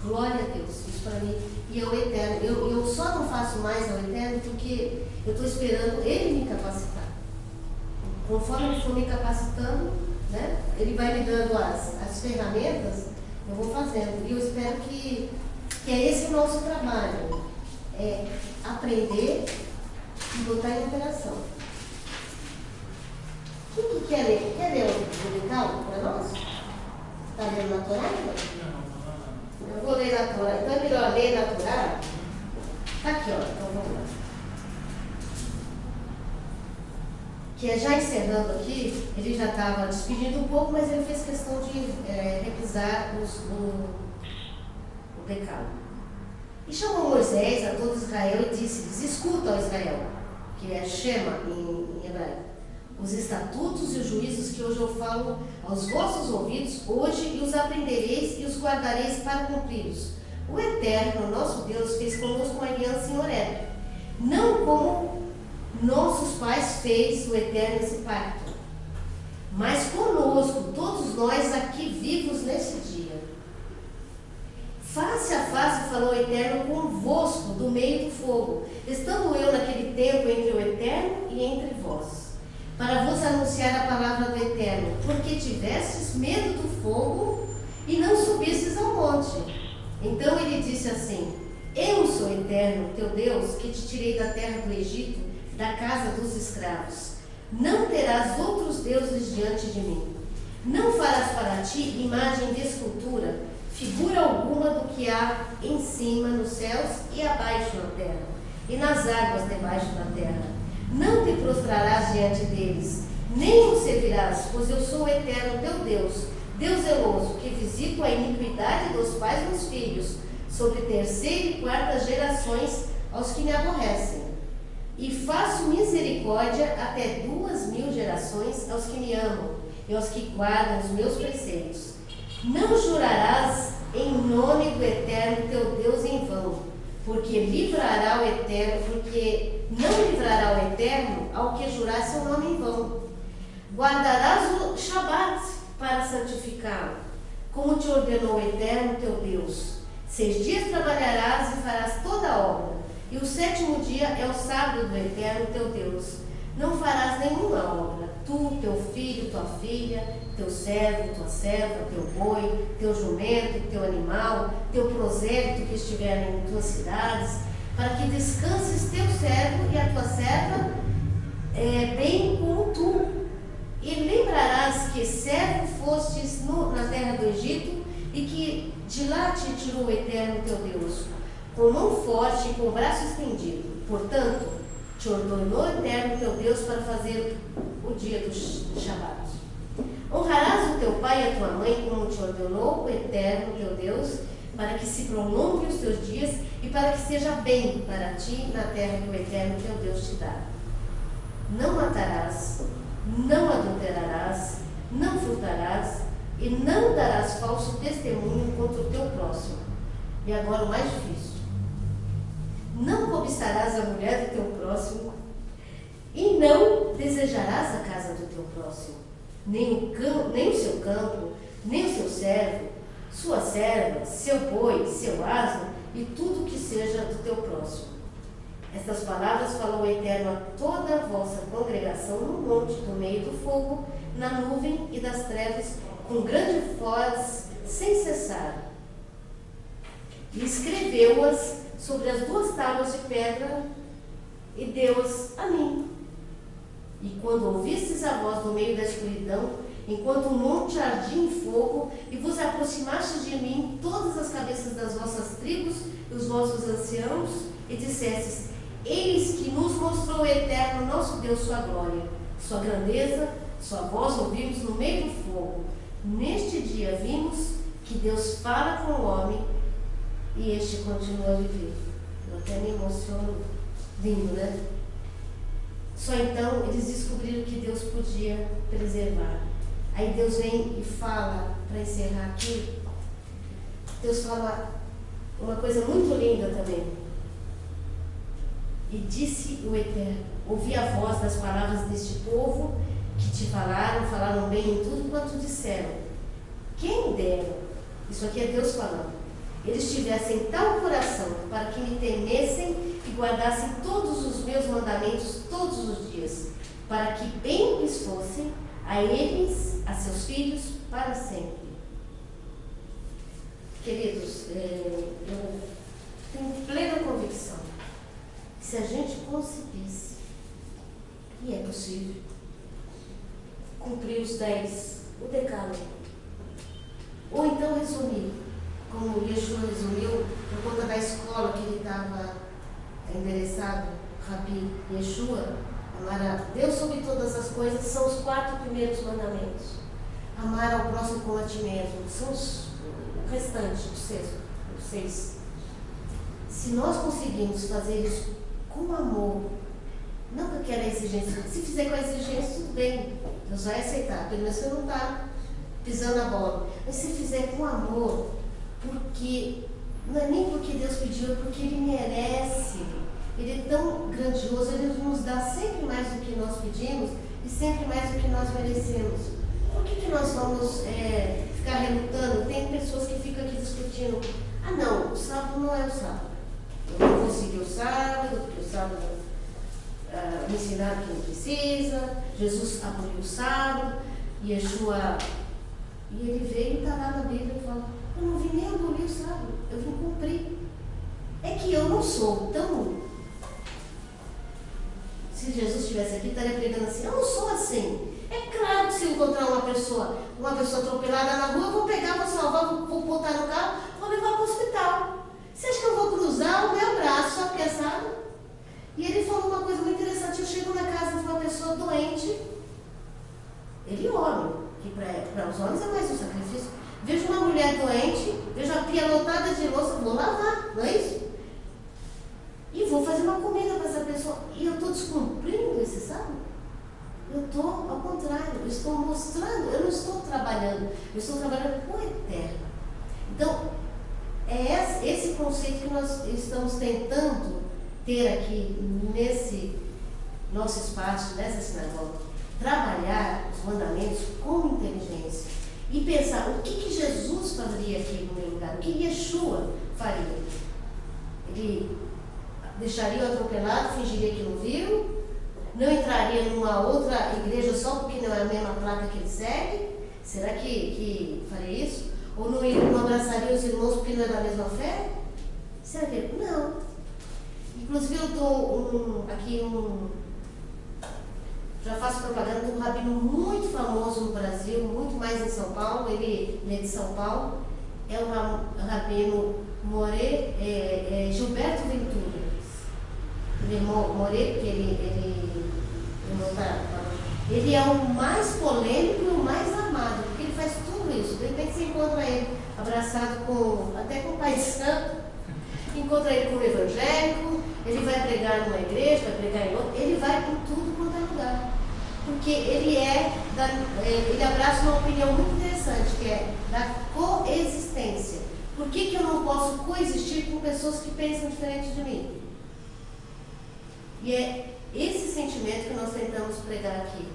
Glória a Deus, isso para mim, e ao Eterno. Eu só não faço mais ao Eterno porque eu estou esperando Ele me capacitar. Conforme Ele for me capacitando, né, Ele vai me dando as ferramentas, eu vou fazendo. E eu espero que é esse o nosso trabalho, é aprender e botar em operação. Quem que quer ler? Quer ler o decálogo para nós? Está lendo na Torá ainda? Eu vou ler na Torá. Então é melhor ler na Torá? Está aqui, ó. Então vamos lá. Que já encerrando aqui, ele já estava despedindo um pouco, mas ele fez questão de revisar o decálogo. E chamou Moisés a todo Israel e disse-lhes, escuta, ó Israel, que é Shema em hebraico. os estatutos e os juízos que hoje eu falo aos vossos ouvidos, hoje, e os aprendereis e os guardareis para cumpri-los. O Eterno, nosso Deus, fez conosco uma aliança em Horebe, não como nossos pais fez o Eterno esse pacto, mas conosco, todos nós aqui vivos nesse dia. Face a face falou o Eterno convosco do meio do fogo, estando eu naquele tempo entre o Eterno e entre vós, para vos anunciar a palavra do Eterno, porque tivestes medo do fogo e não subistes ao monte. Então ele disse assim: eu sou o Eterno, teu Deus, que te tirei da terra do Egito, da casa dos escravos. Não terás outros deuses diante de mim. Não farás para ti imagem de escultura, figura alguma do que há em cima nos céus e abaixo na terra, e nas águas debaixo da terra. Não te prostrarás diante deles, nem os servirás, pois eu sou o Eterno teu Deus, Deus zeloso, que visito a iniquidade dos pais nos filhos, sobre terceira e quarta gerações aos que me aborrecem. E faço misericórdia até 2000 gerações aos que me amam e aos que guardam os meus preceitos. Não jurarás em nome do Eterno teu Deus em vão, porque não livrará o Eterno ao que jurar seu nome em vão. Guardarás o Shabat para santificá-lo, como te ordenou o Eterno teu Deus. 6 dias trabalharás e farás toda a obra, e o 7º dia é o sábado do Eterno teu Deus. Não farás nenhuma obra, tu, teu filho, tua filha, teu servo, tua serva, teu boi, teu jumento, teu animal, teu prosélito que estiver em tuas cidades, para que descanses teu servo e a tua serva bem como tu. E lembrarás que servo fostes na terra do Egito, e que de lá te tirou o Eterno teu Deus, com mão forte e com o braço estendido. Portanto, te ordenou o Eterno teu Deus para fazer o dia do Shabat. Honrarás o teu pai e a tua mãe, como te ordenou o Eterno teu Deus, para que se prolongue os teus dias e para que seja bem para ti na terra que o Eterno teu Deus te dá. Não matarás, não adulterarás, não furtarás e não darás falso testemunho contra o teu próximo. E agora o mais difícil: não cobiçarás a mulher do teu próximo e não desejarás a casa do teu próximo, nem o seu campo, nem o seu servo, sua serva, seu boi, seu asno e tudo que seja do teu próximo. Estas palavras falou o Eterno a toda a vossa congregação no monte, do meio do fogo, na nuvem e das trevas, com grande voz, sem cessar. E escreveu-as sobre as 2 tábuas de pedra e deu-as a mim. E quando ouvistes a voz do meio da escuridão, enquanto o monte ardia em fogo, e vos aproximastes de mim, todas as cabeças das vossas tribos e os vossos anciãos, e dissestes: eis que nos mostrou o Eterno nosso Deus sua glória, sua grandeza, sua voz ouvimos no meio do fogo. Neste dia vimos que Deus fala com o homem e este continua a viver. Eu até me emociono, lindo, né? Só então eles descobriram que Deus podia preservar. Aí Deus vem e fala, para encerrar aqui, Deus fala uma coisa muito linda também. E disse o Eterno: ouvi a voz das palavras deste povo que te falaram bem em tudo quanto disseram. Quem dera, isso aqui é Deus falando, eles tivessem tal coração para que me temessem e guardassem todos os meus mandamentos todos os dias, para que bem lhes fosse a eles, a seus filhos, para sempre. Queridos, eu tenho plena convicção que se a gente conseguisse, e é possível, cumprir os 10, o decálogo, ou então resumir, como Yeshua resumiu, por conta da escola que ele estava endereçado, Rabi Yeshua, amar a Deus sobre todas as coisas, são os 4 primeiros mandamentos. Amar ao próximo como a ti mesmo, são o restante, os 6. Se nós conseguirmos fazer isso com amor, Não com aquela exigência. Se fizer com a exigência, tudo bem. Deus vai aceitar. Pelo menos você não está pisando na bola. Mas se fizer com amor, porque não é nem porque Deus pediu, é porque Ele merece. Ele é tão grandioso, Ele nos dá sempre mais do que nós pedimos e sempre mais do que nós merecemos. Por que nós vamos ficar relutando? Tem pessoas que ficam aqui discutindo: ah não, o sábado não é o sábado. Eu não vou seguir o sábado, porque o sábado me ensinaram que não precisa. Jesus aboliu o sábado, Yeshua, e ele veio e está lá na Bíblia e fala: eu não vim nem abolir o sábado, eu vim cumprir. É que eu não sou tão... Se Jesus estivesse aqui, estaria pregando assim: eu não sou assim. É claro que se eu encontrar uma pessoa atropelada na rua, eu vou pegar, vou salvar, vou botar no carro, vou levar para o hospital. Você acha que eu vou cruzar o meu braço só porque é sábado? E ele falou uma coisa muito interessante: eu chego na casa de uma pessoa doente, ele ora, que para os homens é mais um sacrifício. Vejo uma mulher doente, vejo a pia lotada de louça, vou lavar, não é isso? E vou fazer uma comida para essa pessoa. E eu estou descumprindo esse sábado? Eu estou, ao contrário, eu estou mostrando, eu não estou trabalhando, eu estou trabalhando com o eterno. Então, é esse conceito que nós estamos tentando ter aqui nesse nosso espaço, nessa sinagoga. Trabalhar os mandamentos com inteligência e pensar o que Jesus faria aqui no meu lugar, o que Yeshua faria. Ele deixaria o atropelado, fingiria que não viu, não entraria numa outra igreja só porque não é a mesma placa que ele segue? Será que faria isso? Ou não abraçaria os irmãos porque não é da mesma fé? Será que não? Inclusive eu estou já faço propaganda de um rabino muito famoso no Brasil, muito mais em São Paulo, ele é de São Paulo, é o rabino Gilberto Ventura. Ele é More, porque ele é o mais polêmico e o mais amado, porque ele faz tudo isso. De repente você encontra ele abraçado até com o Pai Santo, encontra ele com o evangélico, ele vai pregar numa igreja, vai pregar em outra, ele vai por tudo quanto é lugar. Porque ele abraça uma opinião muito interessante, que é da coexistência. Por que eu não posso coexistir com pessoas que pensam diferente de mim? E é esse sentimento que nós tentamos pregar aqui.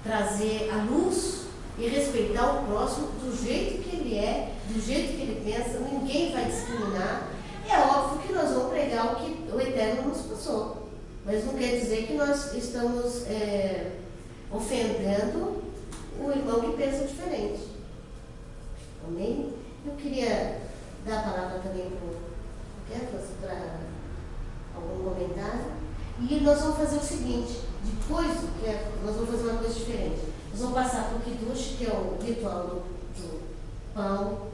Trazer a luz e respeitar o próximo do jeito que ele é, do jeito que ele pensa. Ninguém vai discriminar. É óbvio que nós vamos pregar o que o Eterno nos passou. Mas não quer dizer que nós estamos ofendendo o irmão que pensa diferente. Amém? Eu queria dar a palavra também para algum comentário. E nós vamos fazer o seguinte: depois nós vamos fazer uma coisa diferente. Nós vamos passar para o Kiddush, que é o ritual do pão,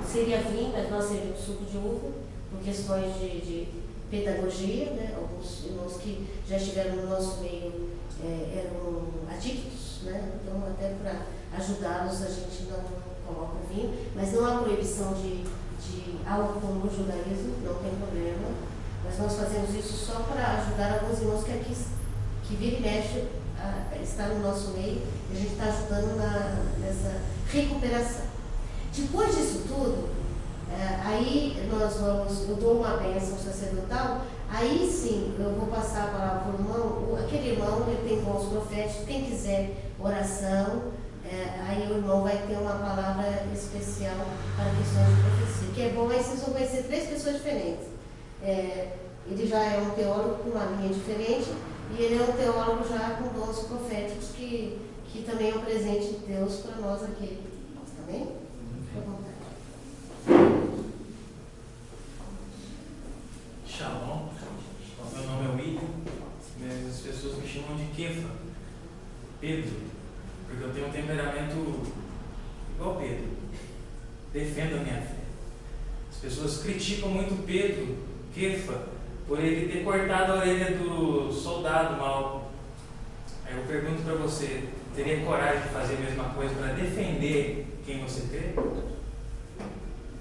seria vinho, mas nós seríamos suco de uva, por questões de pedagogia, né? Alguns irmãos que já estiveram no nosso meio eram adictos, né? Então até para ajudá-los a gente não coloca o vinho, mas não há proibição de álcool no judaísmo, não tem problema. Mas nós fazemos isso só para ajudar alguns irmãos que vira e mexe está no nosso meio, e a gente está ajudando nessa recuperação. Depois disso tudo, aí eu dou uma bênção sacerdotal, aí sim eu vou passar a palavra para o irmão. Aquele irmão, ele tem dons proféticos, quem quiser oração, aí o irmão vai ter uma palavra especial para questões de profecia, que é bom. Aí vocês vão conhecer 3 pessoas diferentes. Ele já é um teólogo com uma linha diferente, e ele é um teólogo já com dons proféticos que também é um presente de Deus para nós aqui. Tá bem? Fique à vontade. Shalom. Meu nome é William. As pessoas me chamam de Kefa, Pedro, porque eu tenho um temperamento igual Pedro. Defendo a minha fé. As pessoas criticam muito Pedro, Kefa, por ele ter cortado a orelha do soldado mau. Aí eu pergunto para você: teria coragem de fazer a mesma coisa para defender quem você crê?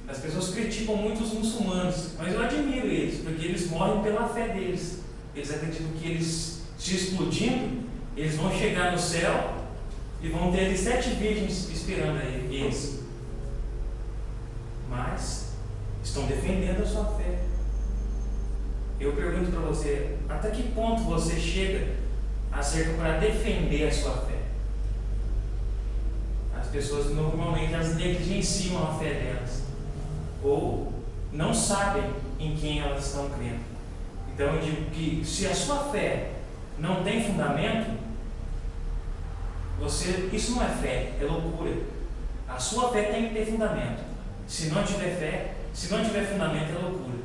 As pessoas criticam muito os muçulmanos, mas eu admiro eles, porque eles morrem pela fé deles. Eles acreditam que eles se explodindo, eles vão chegar no céu e vão ter ali 7 virgens esperando eles. Mas estão defendendo a sua fé. Eu pergunto para você, até que ponto você chega acerca para defender a sua fé? As pessoas normalmente elas negligenciam a fé delas, ou não sabem em quem elas estão crendo. Então eu digo que se a sua fé não tem fundamento, isso não é fé, é loucura. A sua fé tem que ter fundamento. Se não tiver fé, se não tiver fundamento, é loucura.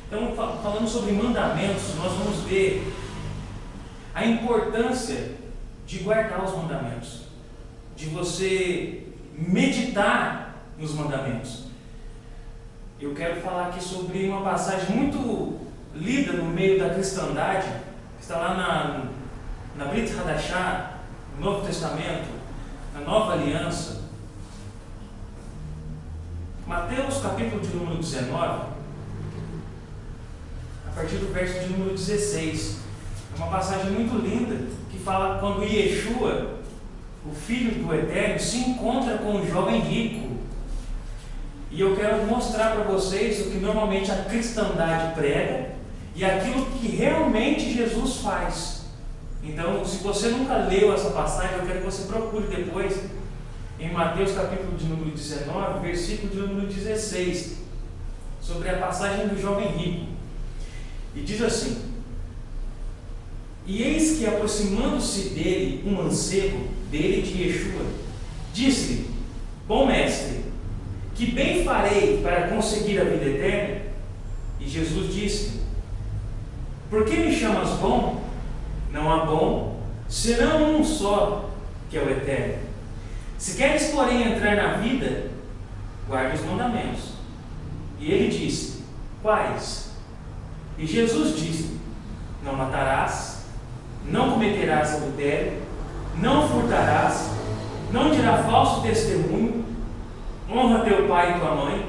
Então, falando sobre mandamentos, nós vamos ver a importância de guardar os mandamentos, de você meditar nos mandamentos. Eu quero falar aqui sobre uma passagem muito lida no meio da cristandade, que está lá na Brit Hadashah, no Novo Testamento, na Nova Aliança. Mateus capítulo de número 19, a partir do verso de número 16. É uma passagem muito linda que fala quando Yeshua, o Filho do Eterno, se encontra com um jovem rico. E eu quero mostrar para vocês o que normalmente a cristandade prega e aquilo que realmente Jesus faz. Então, se você nunca leu essa passagem, eu quero que você procure depois em Mateus capítulo de número 19, versículo de número 16, sobre a passagem do jovem rico. E diz assim: e eis que, aproximando-se dele um mancebo, dele de Yeshua, disse-lhe: bom mestre, que bem farei para conseguir a vida eterna? E Jesus disse: por que me chamas bom? Não há bom, senão um só, que é o eterno. Se queres, porém, entrar na vida, guarde os mandamentos. E ele disse: quais? E Jesus disse: não matarás, não cometerás adultério, não furtarás, não dirás falso testemunho, honra teu pai e tua mãe,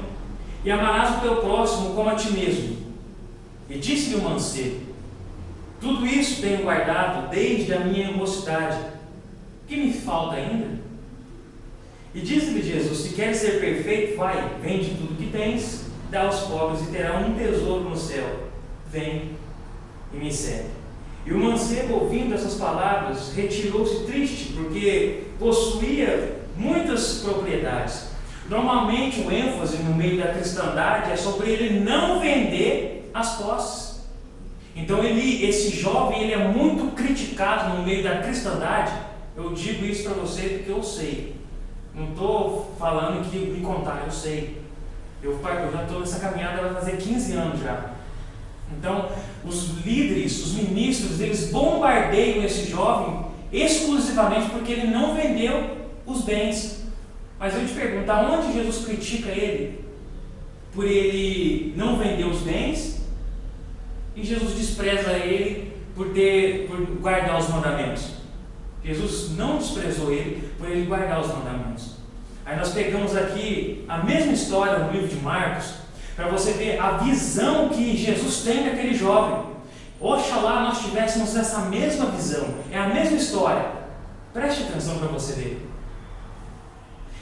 e amarás o teu próximo como a ti mesmo. E disse-lhe o mancebo: tudo isso tenho guardado desde a minha mocidade. O que me falta ainda? E disse-lhe Jesus: se queres ser perfeito, vai, vende tudo que tens, dá aos pobres e terá um tesouro no céu. Vem e me segue. E o mancebo, ouvindo essas palavras, retirou-se triste, porque possuía muitas propriedades. Normalmente o ênfase no meio da cristandade é sobre ele não vender as posses. Então esse jovem, ele é muito criticado no meio da cristandade. Eu digo isso para você porque eu sei. Não estou falando que me contaram, eu sei. Eu já estou nessa caminhada, vai fazer 15 anos já. Então, os líderes, os ministros, eles bombardeiam esse jovem exclusivamente porque ele não vendeu os bens. Mas eu te pergunto, aonde Jesus critica ele? Por ele não vender os bens? E Jesus despreza ele por guardar os mandamentos. Jesus não desprezou ele por ele guardar os mandamentos. Aí nós pegamos aqui a mesma história no livro de Marcos, para você ver a visão que Jesus tem daquele jovem. Oxalá nós tivéssemos essa mesma visão, é a mesma história. Preste atenção para você ver.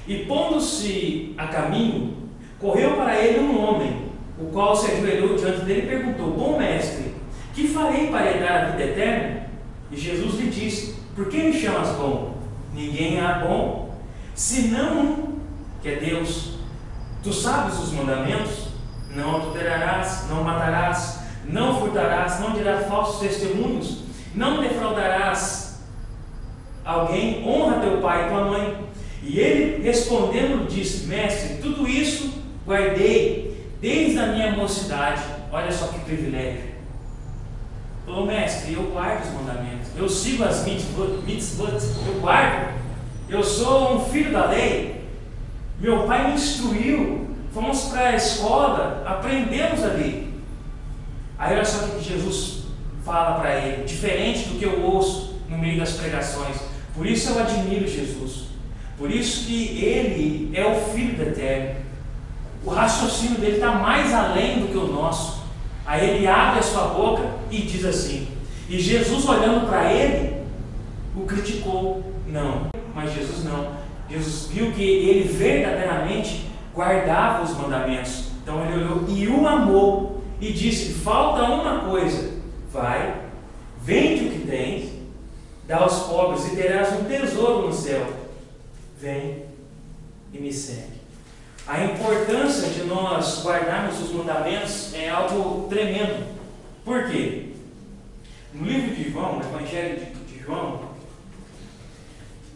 E pondo-se a caminho, correu para ele um homem, o qual se ajoelhou diante dele e perguntou: bom mestre, que farei para herdar a vida eterna? E Jesus lhe disse: por que me chamas bom? Ninguém há bom, senão um, que é Deus. Tu sabes os mandamentos? Não adulterarás, não matarás, não furtarás, não dirás falsos testemunhos, não defraudarás alguém, honra teu pai e tua mãe. E ele respondendo disse: mestre, tudo isso guardei desde a minha mocidade. Olha só que privilégio. Falou: mestre, eu guardo os mandamentos, eu sigo as mitzvot, eu guardo, eu sou um filho da lei, meu pai me instruiu, fomos para a escola, aprendemos ali. Aí olha só o que Jesus fala para ele, diferente do que eu ouço no meio das pregações. Por isso eu admiro Jesus, por isso que ele é o Filho do Eterno. O raciocínio dele está mais além do que o nosso. Aí ele abre a sua boca e diz assim: E Jesus, olhando para ele, o criticou. Não, mas Jesus não. Jesus viu que ele verdadeiramente guardava os mandamentos. Então ele olhou e o amou e disse: falta uma coisa, vai, vende o que tens, dá aos pobres e terás um tesouro no céu. Vem e me segue. A importância de nós guardarmos os mandamentos é algo tremendo. Por quê? No livro de João, no Evangelho de João,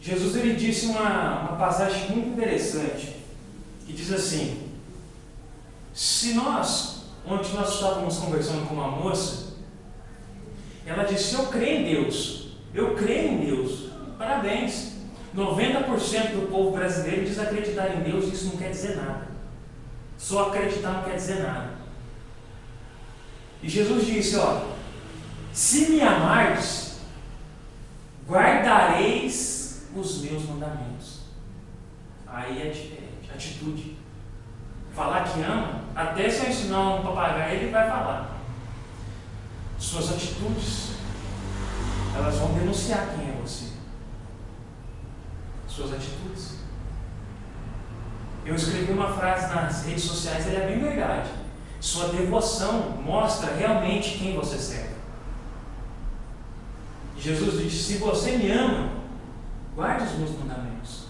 Jesus ele disse uma passagem muito interessante, que diz assim: se nós, onde nós estávamos conversando com uma moça, ela disse: eu creio em Deus, parabéns. 90% do povo brasileiro diz acreditar em Deus, e isso não quer dizer nada. Só acreditar não quer dizer nada. E Jesus disse: ó, se me amardes, guardareis os meus mandamentos. Aí é diferente, atitude. Falar que ama, até se eu ensinar um papagaio, ele vai falar. Suas atitudes, elas vão denunciar quem é você. Suas atitudes. Eu escrevi uma frase nas redes sociais, ela é bem verdade. Sua devoção mostra realmente quem você serve. Jesus disse: se você me ama, guarde os meus mandamentos.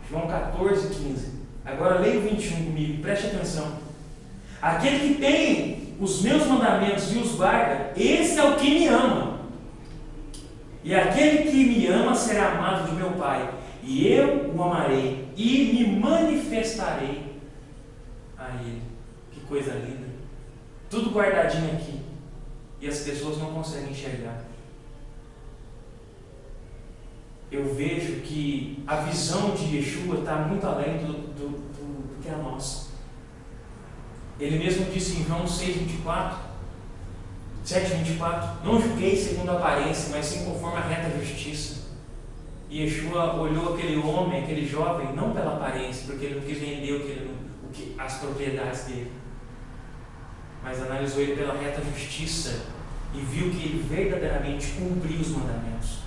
João 14:15. Agora leia o 21 comigo, preste atenção. Aquele que tem os meus mandamentos e os guarda, esse é o que me ama. E aquele que me ama será amado de meu Pai, e eu o amarei e me manifestarei a ele. Que coisa linda. Tudo guardadinho aqui, e as pessoas não conseguem enxergar. Eu vejo que a visão de Yeshua está muito além do que a nossa. Ele mesmo disse em João 7:24, não julguei segundo a aparência, mas sim conforme a reta justiça. E Yeshua olhou aquele homem, aquele jovem, não pela aparência, porque ele não quis vender as propriedades dele, mas analisou ele pela reta justiça e viu que ele verdadeiramente cumpriu os mandamentos.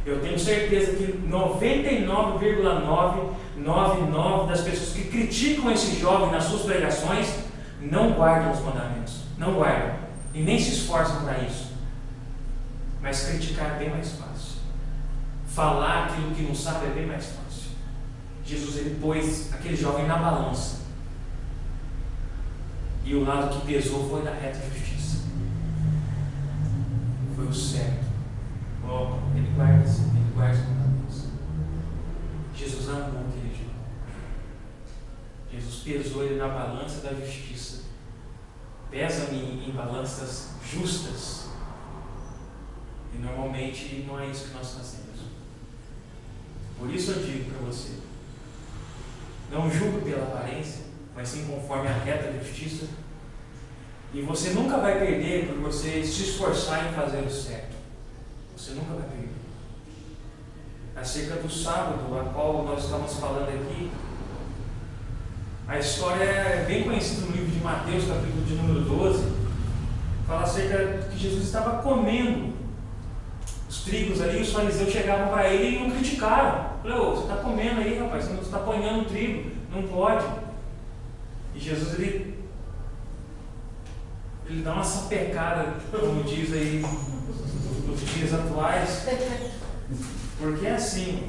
Eu tenho certeza que 99,999 das pessoas que criticam esse jovem nas suas pregações não guardam os mandamentos. Não guardam. E nem se esforçam para isso. Mas criticar é bem mais fácil. Falar aquilo que não sabe é bem mais fácil. Jesus ele pôs aquele jovem na balança. E o lado que pesou foi da reta justiça. Foi o certo. Ele guarda os mandamentos. Jesus amou aquele jovem. Jesus pesou ele na balança da justiça. Pesa-me em balanças justas. E normalmente não é isso que nós fazemos. Por isso eu digo para você: não julgue pela aparência, mas sim conforme a reta justiça. E você nunca vai perder por você se esforçar em fazer o certo. Você nunca vai perder. Acerca do sábado, a qual nós estamos falando aqui, a história é bem conhecida no livro de Mateus, capítulo de número 12. Fala acerca de que Jesus estava comendo os trigos ali, os fariseus chegavam para ele e o criticaram. Falaram: você está comendo aí, rapaz, você está apanhando trigo, não pode. E Jesus ele dá uma sapecada, como diz aí nos dias atuais, porque é assim.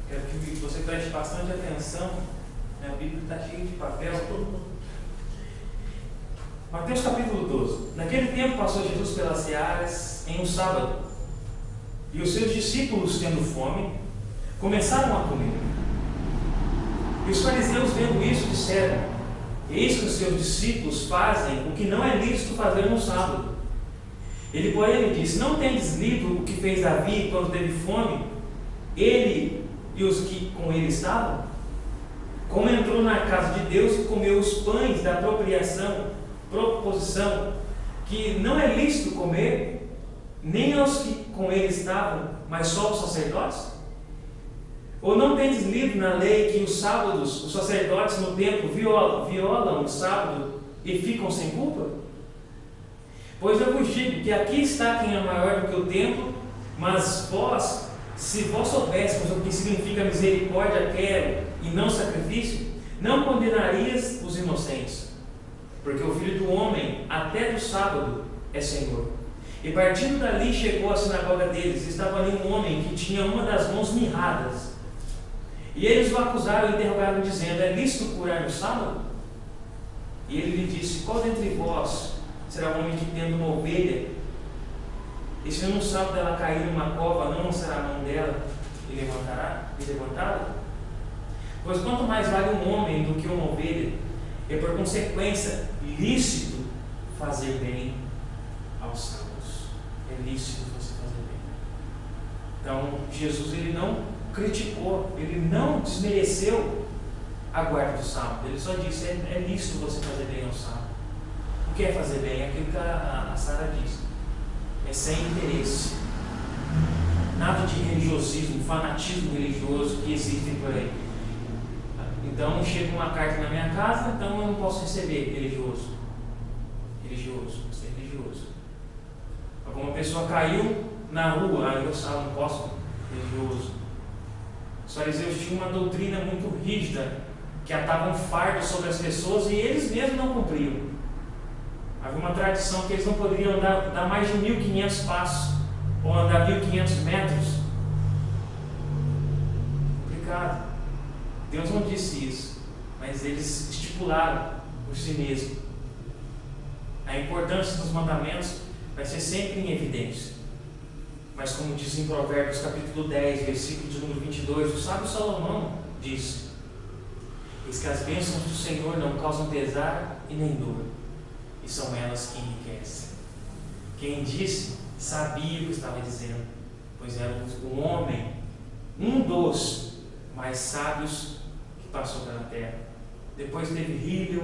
Quero que você preste bastante atenção. A Bíblia está cheia de papel. Mateus capítulo 12. Naquele tempo passou Jesus pelas searas em um sábado, e os seus discípulos, tendo fome, começaram a comer. E os fariseus, vendo isso, disseram: eis que os seus discípulos fazem o que não é lícito fazer no sábado. Ele, porém, lhe disse: não tendes lido o que fez Davi quando teve fome, ele e os que com ele estavam? Como entrou na casa de Deus e comeu os pães da proposição, que não é lícito comer, nem aos que com ele estavam, mas só os sacerdotes? Ou não tendes lido na lei que os sábados, os sacerdotes no templo violam o sábado e ficam sem culpa? Pois eu vos digo que aqui está quem é maior do que o templo, mas vós, se vós soubéssemos o que significa misericórdia quero e não sacrifício, não condenarias os inocentes, porque o Filho do Homem até do sábado é Senhor. E partindo dali chegou à sinagoga deles. Estava ali um homem que tinha uma das mãos mirradas. E eles o acusaram e interrogaram, dizendo: é lícito curar no sábado? E ele lhe disse: qual dentre vós será o homem que, tendo uma ovelha, e se num sábado ela cair numa cova, não lançará a mão dela e levantá-la? Pois quanto mais vale um homem do que uma ovelha, e por consequência lícito fazer bem aos sábados. É lícito você fazer bem. Então Jesus, ele não criticou, ele não desmereceu a guarda do sábado. Ele só disse: é lícito você fazer bem ao sábado. O que é fazer bem? É aquilo que a Sara disse. É sem interesse. Nada de religiosismo, fanatismo religioso que existem por aí. Então chega uma carta na minha casa, então eu não posso receber. Religioso, você é religioso. Alguma pessoa caiu na rua, aí eu não posso. Religioso. Os fariseus tinham uma doutrina muito rígida, que atavam fardo sobre as pessoas e eles mesmos não cumpriam. Havia uma tradição que eles não poderiam dar mais de 1.500 passos ou andar 1.500 metros. Complicado. Deus não disse isso, mas eles estipularam por si mesmo. A importância dos mandamentos vai ser sempre em evidência. Mas como diz em Provérbios capítulo 10, versículo de número 22, o sábio Salomão diz: eis que as bênçãos do Senhor não causam pesar e nem dor, e são elas que enriquecem. Quem disse, sabia o que estava dizendo, pois era um homem, um dos mais sábios que passou pela terra. Depois teve Hílio,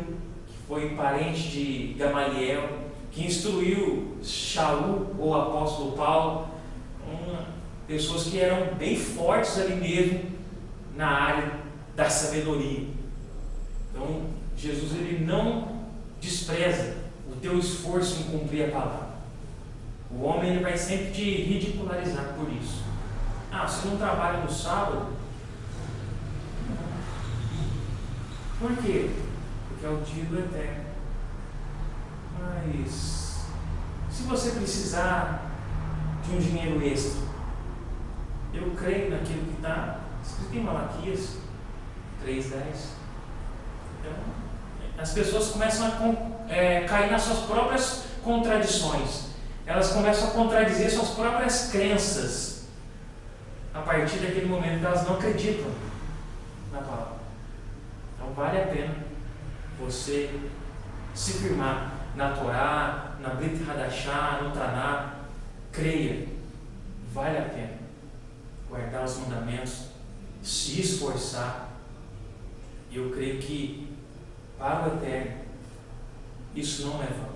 que foi parente de Gamaliel, que instruiu Shaul, ou apóstolo Paulo, pessoas que eram bem fortes ali mesmo na área da sabedoria. Então Jesus, ele não despreza o teu esforço em cumprir a palavra. O homem, ele vai sempre te ridicularizar por isso. Você não trabalha no sábado? Por quê? Porque é o dia do eterno. Mas se você precisar de um dinheiro extra, eu creio naquilo que está escrito em Malaquias 3:10. Então, as pessoas começam a cair nas suas próprias contradições. Elas começam a contradizer suas próprias crenças a partir daquele momento que elas não acreditam na palavra. Então vale a pena você se firmar na Torá, na Brit Hadashah, no Taná. Creia, vale a pena guardar os mandamentos, se esforçar. E eu creio que para o eterno isso não é vão.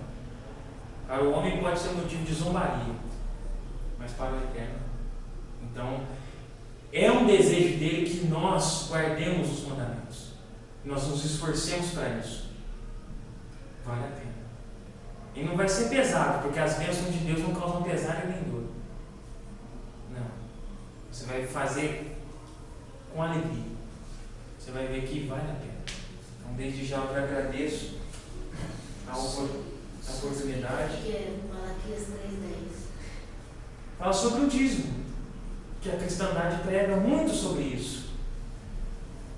Para o homem pode ser motivo de zombaria, mas para o eterno. Então é um desejo dele que nós guardemos os mandamentos, nós nos esforcemos para isso. Vale a pena. E não vai ser pesado, porque as bênçãos de Deus não causam pesar e nem dor. Não. Você vai fazer com alegria. Você vai ver que vale a pena. Então, desde já eu agradeço a oportunidade. Que é Malaquias 3:10. Fala sobre o dízimo, que a cristandade prega muito sobre isso.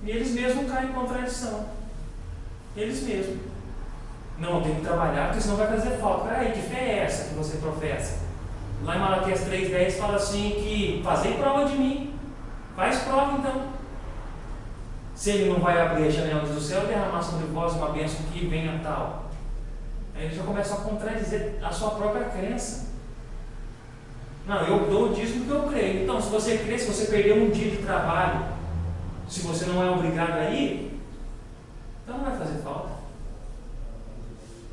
E eles mesmos caem em contradição. Eles mesmos. Não, tem que trabalhar, porque senão vai fazer falta. Peraí, que fé é essa que você professa? Lá em Malaquias 3:10 fala assim que fazei prova de mim. Faz prova então. Se ele não vai abrir as janelas do céu e derramar sobre vós uma bênção que venha tal. Aí ele já começa a contradizer a sua própria crença. Não, eu dou o dízimo que eu creio. Então, se você crê, se você perder um dia de trabalho, se você não é obrigado a ir, então não vai fazer falta.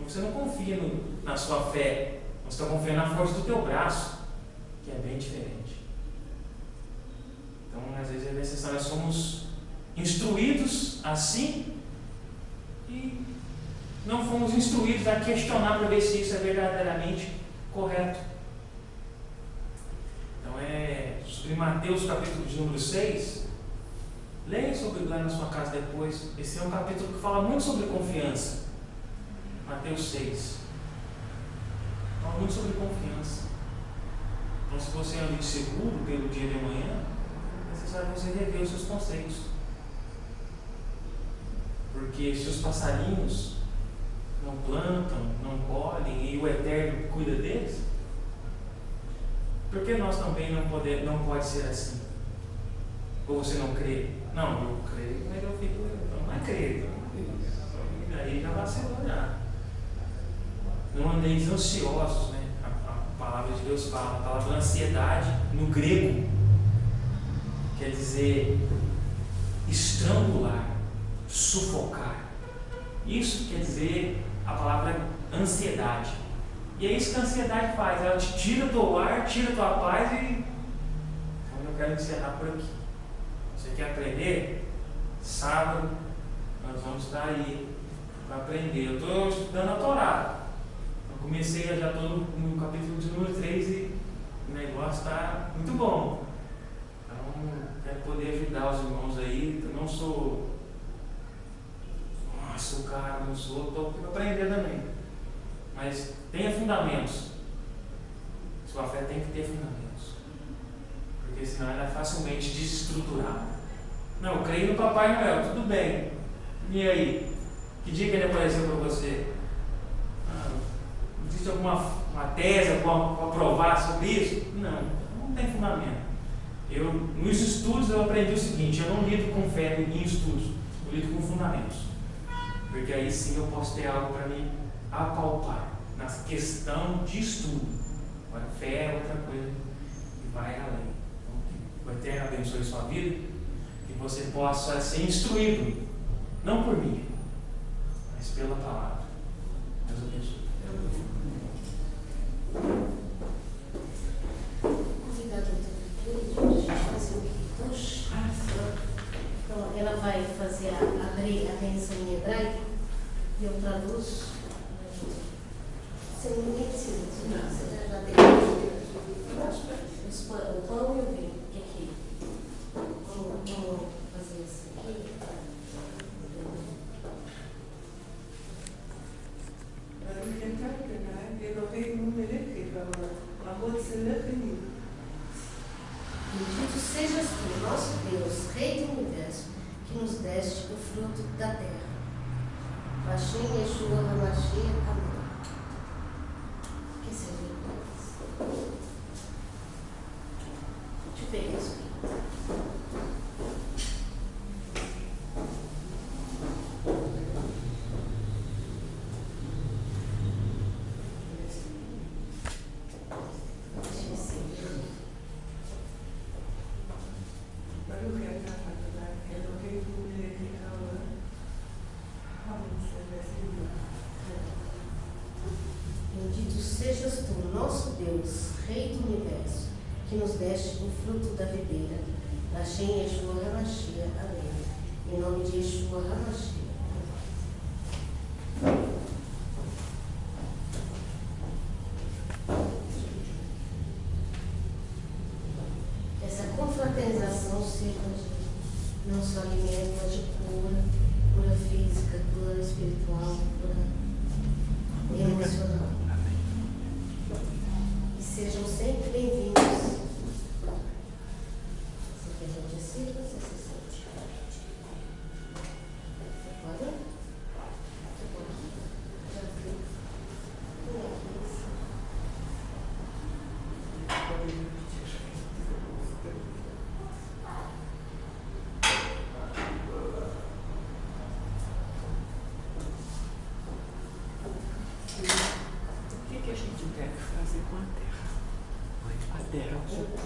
Você não confia na sua fé, você está confiando na força do teu braço, que é bem diferente. Então, às vezes é necessário, nós somos instruídos assim e não fomos instruídos a questionar para ver se isso é verdadeiramente correto. Então em Mateus capítulo de número 6, leia sobre lá na sua casa depois. Esse é um capítulo que fala muito sobre confiança. Mateus 6 fala muito sobre confiança. Então, se você anda inseguro pelo dia de amanhã, é necessário você rever os seus conceitos. Porque se os passarinhos não plantam, não colhem e o Eterno cuida deles, por que nós também não pode ser assim? Ou você não crê? Não, eu creio, mas eu fico. Não é crer. E aí já vacilou já. Não andeis ansiosos, né? A palavra de Deus fala. A palavra ansiedade, no grego, quer dizer estrangular, sufocar. Isso quer dizer a palavra ansiedade. E é isso que a ansiedade faz. Ela te tira do ar, tira tua paz e. Então eu quero encerrar por aqui. Você quer aprender? Sábado nós vamos estar aí para aprender. Eu estou estudando a Torá. Eu comecei, já estou no capítulo de número 3 e o negócio está muito bom. Então quero poder ajudar os irmãos aí. Eu não sou. Nossa, o cara, não sou, estou aprendendo também. Mas tenha fundamentos. Sua fé tem que ter fundamentos. Porque senão ela é facilmente desestruturada. Não, eu creio no Papai Noel, tudo bem. E aí? Que dia que ele apareceu para você? Existe alguma uma tese para provar sobre isso? Não tem fundamento. Nos estudos eu aprendi o seguinte: eu não lido com fé em estudos, eu lido com fundamentos. Porque aí sim eu posso ter algo para me apalpar na questão de estudo. Agora, fé é outra coisa e vai além. Então, o Eterno abençoe sua vida, que você possa ser instruído, não por mim, mas pela palavra. Deus abençoe. Convidado a gente fazer um push. Então, ela vai fazer abrir a bênção em hebraico e eu traduzo. Sem ninguém precisa. Você já tem o pão e o vinho. O que aqui? Vamos fazer isso aqui. Bendito sejas tu, nosso Deus, Rei do Universo, que nos deste o fruto da terra. Hashem Yeshua HaMashiach, amém. Que seja em paz. Deixa eu pegar isso aqui. Bendito sejas tu, nosso Deus, Rei do Universo, que nos deste o fruto da videira. Hashem Yeshua HaMashiach, amém. Em nome de Yeshua HaMashiach. Essa confraternização sirva de não só alimento, mas de cura física, cura espiritual, cura emocional. E sejam sempre bem-vindos. Você quer que a gente sirva? Você se sente? Pode? Já fiz. O que a gente deve fazer com a terra? A terra ocupa.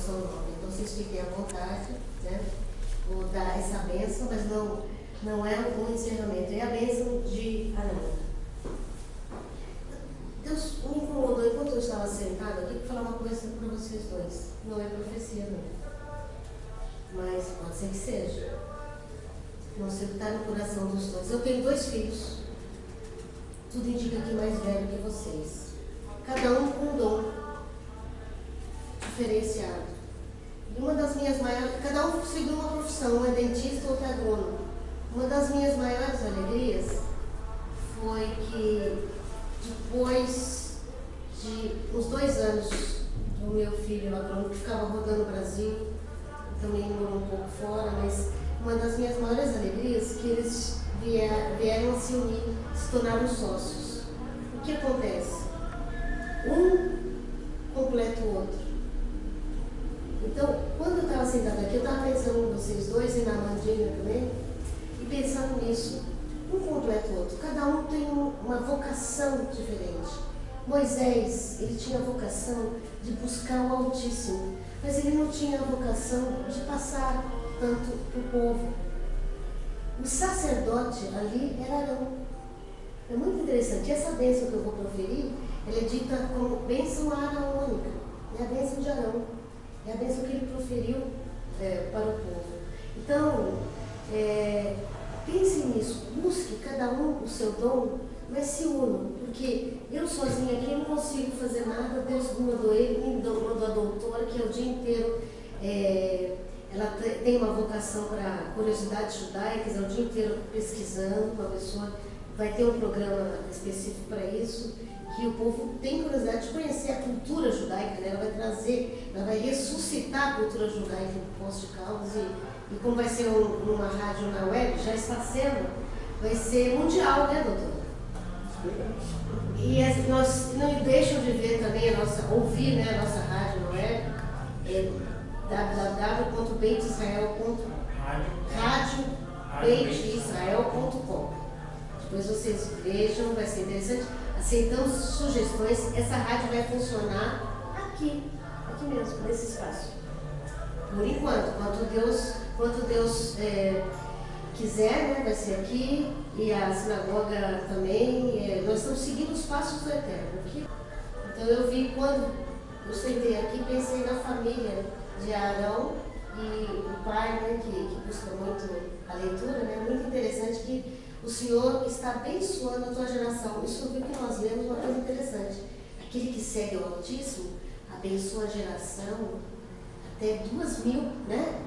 porção nova. Então vocês fiquem à vontade, né? Vou dar essa bênção, mas não é um encerramento, é a bênção de Arão. Deus me incomodou enquanto eu estava sentada aqui para falar uma coisa para vocês dois. Não é profecia, não. Mas pode ser que seja. Não sei o que está no coração dos dois. Eu tenho 2 filhos. Tudo indica que mais velho que vocês. Cada um com um dom diferenciado. E uma das minhas maiores... Cada um seguiu uma profissão. Um é dentista, outro é agrônomo. Uma das minhas maiores alegrias foi que depois de uns 2 anos do meu filho agrônomo, que ficava rodando o Brasil, também morou um pouco fora, mas uma das minhas maiores alegrias é que eles vieram a se unir, se tornaram sócios. O que acontece? Um completa o outro. Então, quando eu estava sentada aqui, eu estava pensando em vocês dois e na Amandinha também, e pensando nisso, um completa o outro. Cada um tem uma vocação diferente. Moisés, ele tinha a vocação de buscar o Altíssimo, mas ele não tinha a vocação de passar tanto para o povo. O sacerdote ali era Arão. É muito interessante. Essa bênção que eu vou proferir, ela é dita como bênção araônica. É a bênção de Arão. É a bênção que ele proferiu para o povo. Então, pense nisso. Busque cada um o seu dom, mas se unam. Porque eu sozinha aqui não consigo fazer nada. Deus me mandou ele, me mandou a doutora, que é o dia inteiro... ela tem uma vocação para curiosidades judaicas, é o dia inteiro pesquisando com a pessoa. Vai ter um programa específico para isso, que o povo tem curiosidade de conhecer a cultura judaica, né? Ela vai ressuscitar a cultura judaica no Poços de Caldas, e como vai ser uma rádio na web, já está sendo, vai ser mundial, né, doutora? E nós não deixam de ver também ouvir, né, a nossa rádio na web, www.beitisrael.com. Depois vocês vejam, vai ser interessante. Aceitamos sugestões. Essa rádio vai funcionar aqui mesmo, nesse espaço. Por enquanto, quanto Deus quiser, né, vai ser aqui, e a sinagoga também. Nós estamos seguindo os passos do Eterno aqui. Então eu vi, quando eu sentei aqui, pensei na família de Arão e o pai, né, que busca muito a leitura, né? Muito interessante que o Senhor está abençoando a tua geração. Isso foi o que nós lemos, uma coisa interessante. Aquele que segue o Altíssimo abençoa a geração até 2.000, né?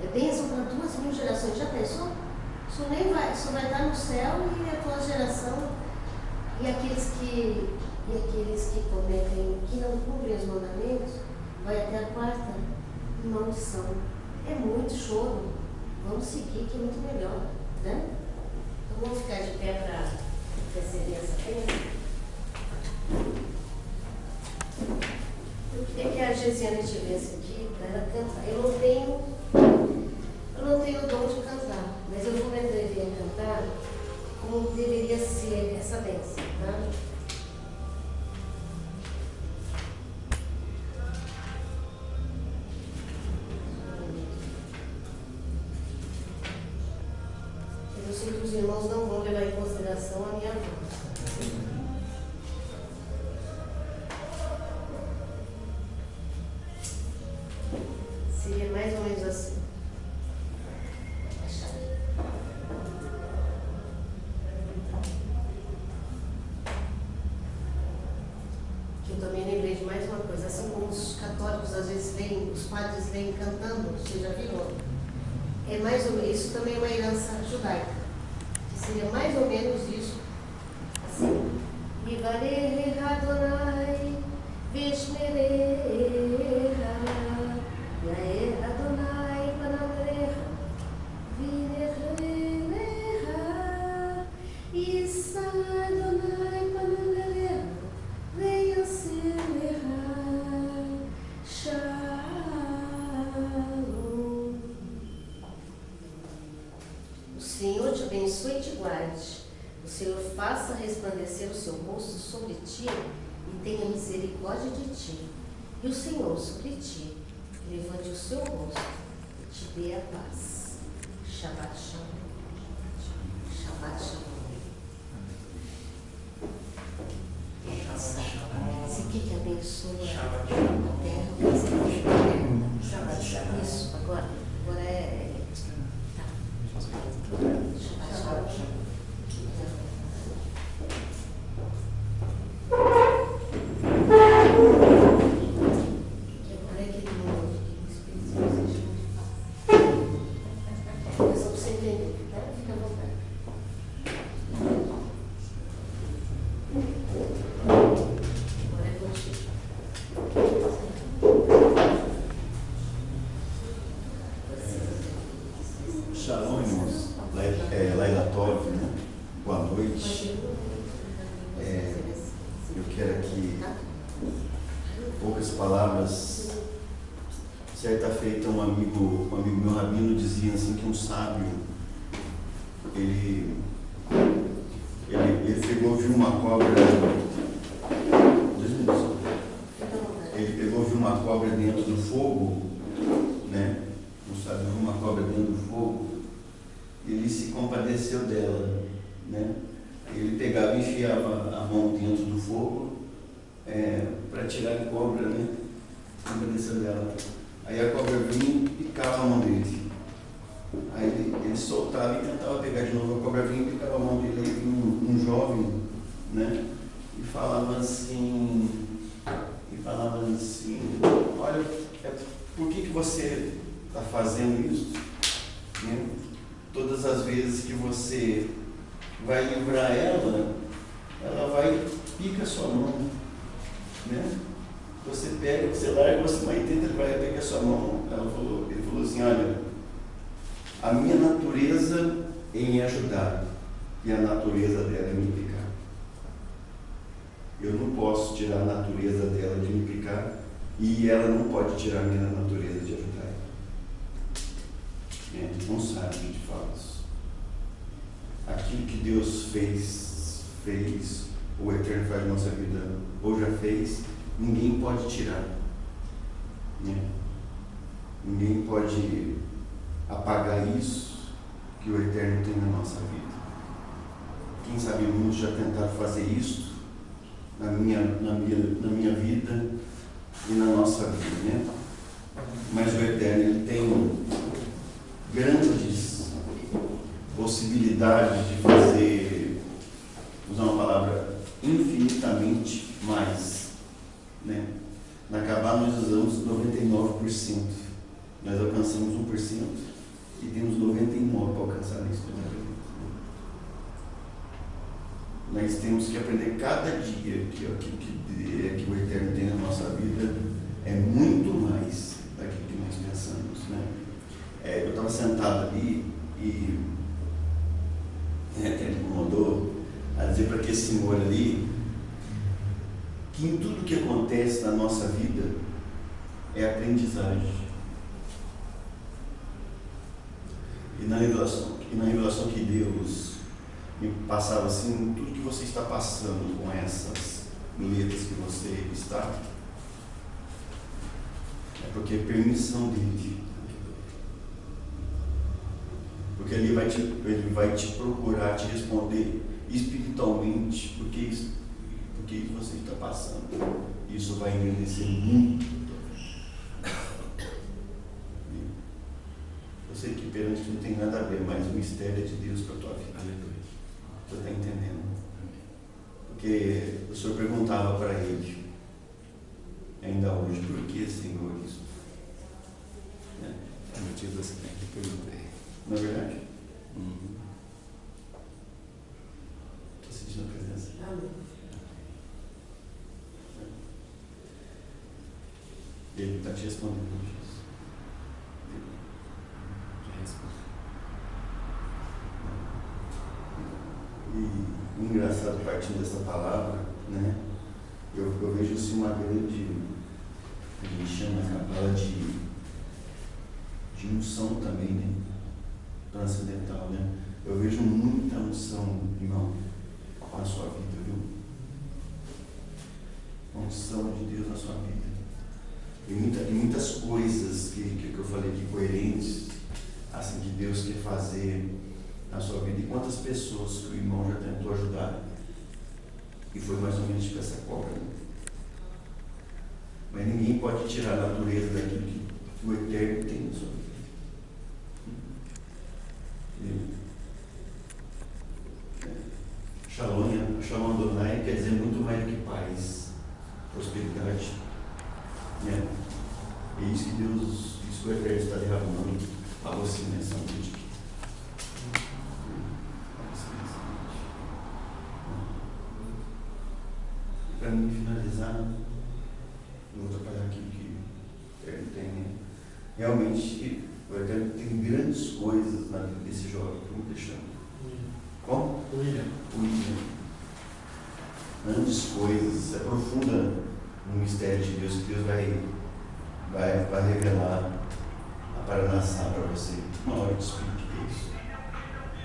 É bênção para 2.000 gerações. Já pensou? Isso vai estar no céu, e a tua geração, e aqueles que cometem, que não cumprem os mandamentos, vai até a 4ª maldição. É muito choro. Vamos seguir, que é muito melhor, né? Então vamos ficar de pé para receber essa bênção. Eu queria que a Gesiane estivesse aqui para ela cantar. Eu não tenho o dom de cantar, mas eu vou me atrever a cantar como deveria ser essa bênção, tá? Eu sei que os irmãos não vão levar em consideração a minha voz. Seria mais ou menos assim. Que eu também lembrei de mais uma coisa. Assim como os católicos às vezes vêm, os padres vêm cantando, vocês já viram? É mais ou menos, isso também é uma herança judaica. Seria mais ou menos isso, assim. Yivarecha Adonai, vishmerecha, yair Adonai panavrecha, vinecha, Yissa Adonai panavrecha, veyaselecha, Shalom. O Senhor te abençoe e te guarde. O Senhor faça resplandecer o seu rosto sobre ti e tenha misericórdia de ti. E o Senhor sobre ti levante o seu rosto e te dê a paz. Shabbat Shalom. Shabbat Shalom. Você quer que abençoe a terra? Você quer Shabbat Shalom. Isso, agora é. Tá. Shabbat Shalom. Shalom, irmãos. Laila Tov, né? Boa noite. Eu quero aqui poucas palavras. Certa feita, um amigo meu rabino dizia assim que um sábio ele pegou, viu uma cobra. Ele pegou, viu uma cobra dentro do fogo, né? Um sábio viu uma cobra dentro do fogo. Ele se compadeceu dela, né? Ele pegava e enfiava a mão dentro do fogo para tirar a cobra, né? Compadeceu dela. Aí a cobra vinha e picava a mão dele. Aí ele soltava e tentava pegar de novo. A cobra vinha e picava a mão dele. Aí vinha um jovem, né? E falava assim, olha, por que você está fazendo isso? Né? Todas as vezes que você vai livrar ela vai e pica a sua mão, né? Você pega, você larga, você vai tenta, ele vai pegar a sua mão. Ele falou assim, olha, a minha natureza é em ajudar e a natureza dela é me picar. Eu não posso tirar a natureza dela de me picar e ela não pode tirar a minha natureza de ajudar ela. Não sabe o que fala isso. Aquilo que Deus fez, o Eterno faz na nossa vida, ou já fez, ninguém pode tirar. Né? Ninguém pode apagar isso que o Eterno tem na nossa vida. Quem sabe muitos já tentaram fazer isso na minha vida e na nossa vida, né? Mas o Eterno, ele tem grandes possibilidades de fazer, usar uma palavra, infinitamente mais, né? Na Kabá nós usamos 99%, nós alcançamos 1% e temos 99% para alcançar isso. Nós temos que aprender cada dia que o Eterno tem na nossa vida é muito mais daquilo que nós pensamos, né? Eu estava sentado ali e ele me mandou a dizer para aquele senhor ali que em tudo que acontece na nossa vida é aprendizagem. E na revelação que Deus me passava assim, tudo que você está passando com essas letras que você está, é porque é permissão dele. Porque ele vai te procurar, te responder espiritualmente, porque você está passando. Isso vai engrandecer muito. Eu sei que perante não tem nada a ver, mas o mistério é de Deus para a tua vida. Você está entendendo? Porque o Senhor perguntava para ele, ainda hoje, por que, Senhor, isso? É motivo do acidente que eu perguntei. Não é verdade? Estou sentindo a presença. Amém. Ele está te respondendo, Jesus. Já respondi. E engraçado, partindo dessa palavra, né? Eu vejo assim uma grande, a gente chama na Cabala de unção também, né? Transcendental, né? Eu vejo muita unção, irmão, na sua vida, viu? A unção de Deus na sua vida. E muitas coisas que eu falei aqui coerentes, assim, que Deus quer fazer na sua vida. E quantas pessoas que o irmão já tentou ajudar e foi mais ou menos tipo essa cobra, né? Mas ninguém pode tirar a natureza daquilo que o Eterno tem na sua vida. Shalom Adonai quer dizer muito mais do que paz, prosperidade, né? É isso que Deus, isso que o Eterno está derramando a você nessa noite. Para mim finalizar, eu vou trabalhar aquilo que o Eterno tem, né? Realmente, o Eterno tem grandes coisas na vida desse jovem, que eu vou deixando. Como? William. Grandes coisas, se aprofunda no mistério de Deus, que Deus vai revelar a Paranassá para você. Uma hora de explique isso.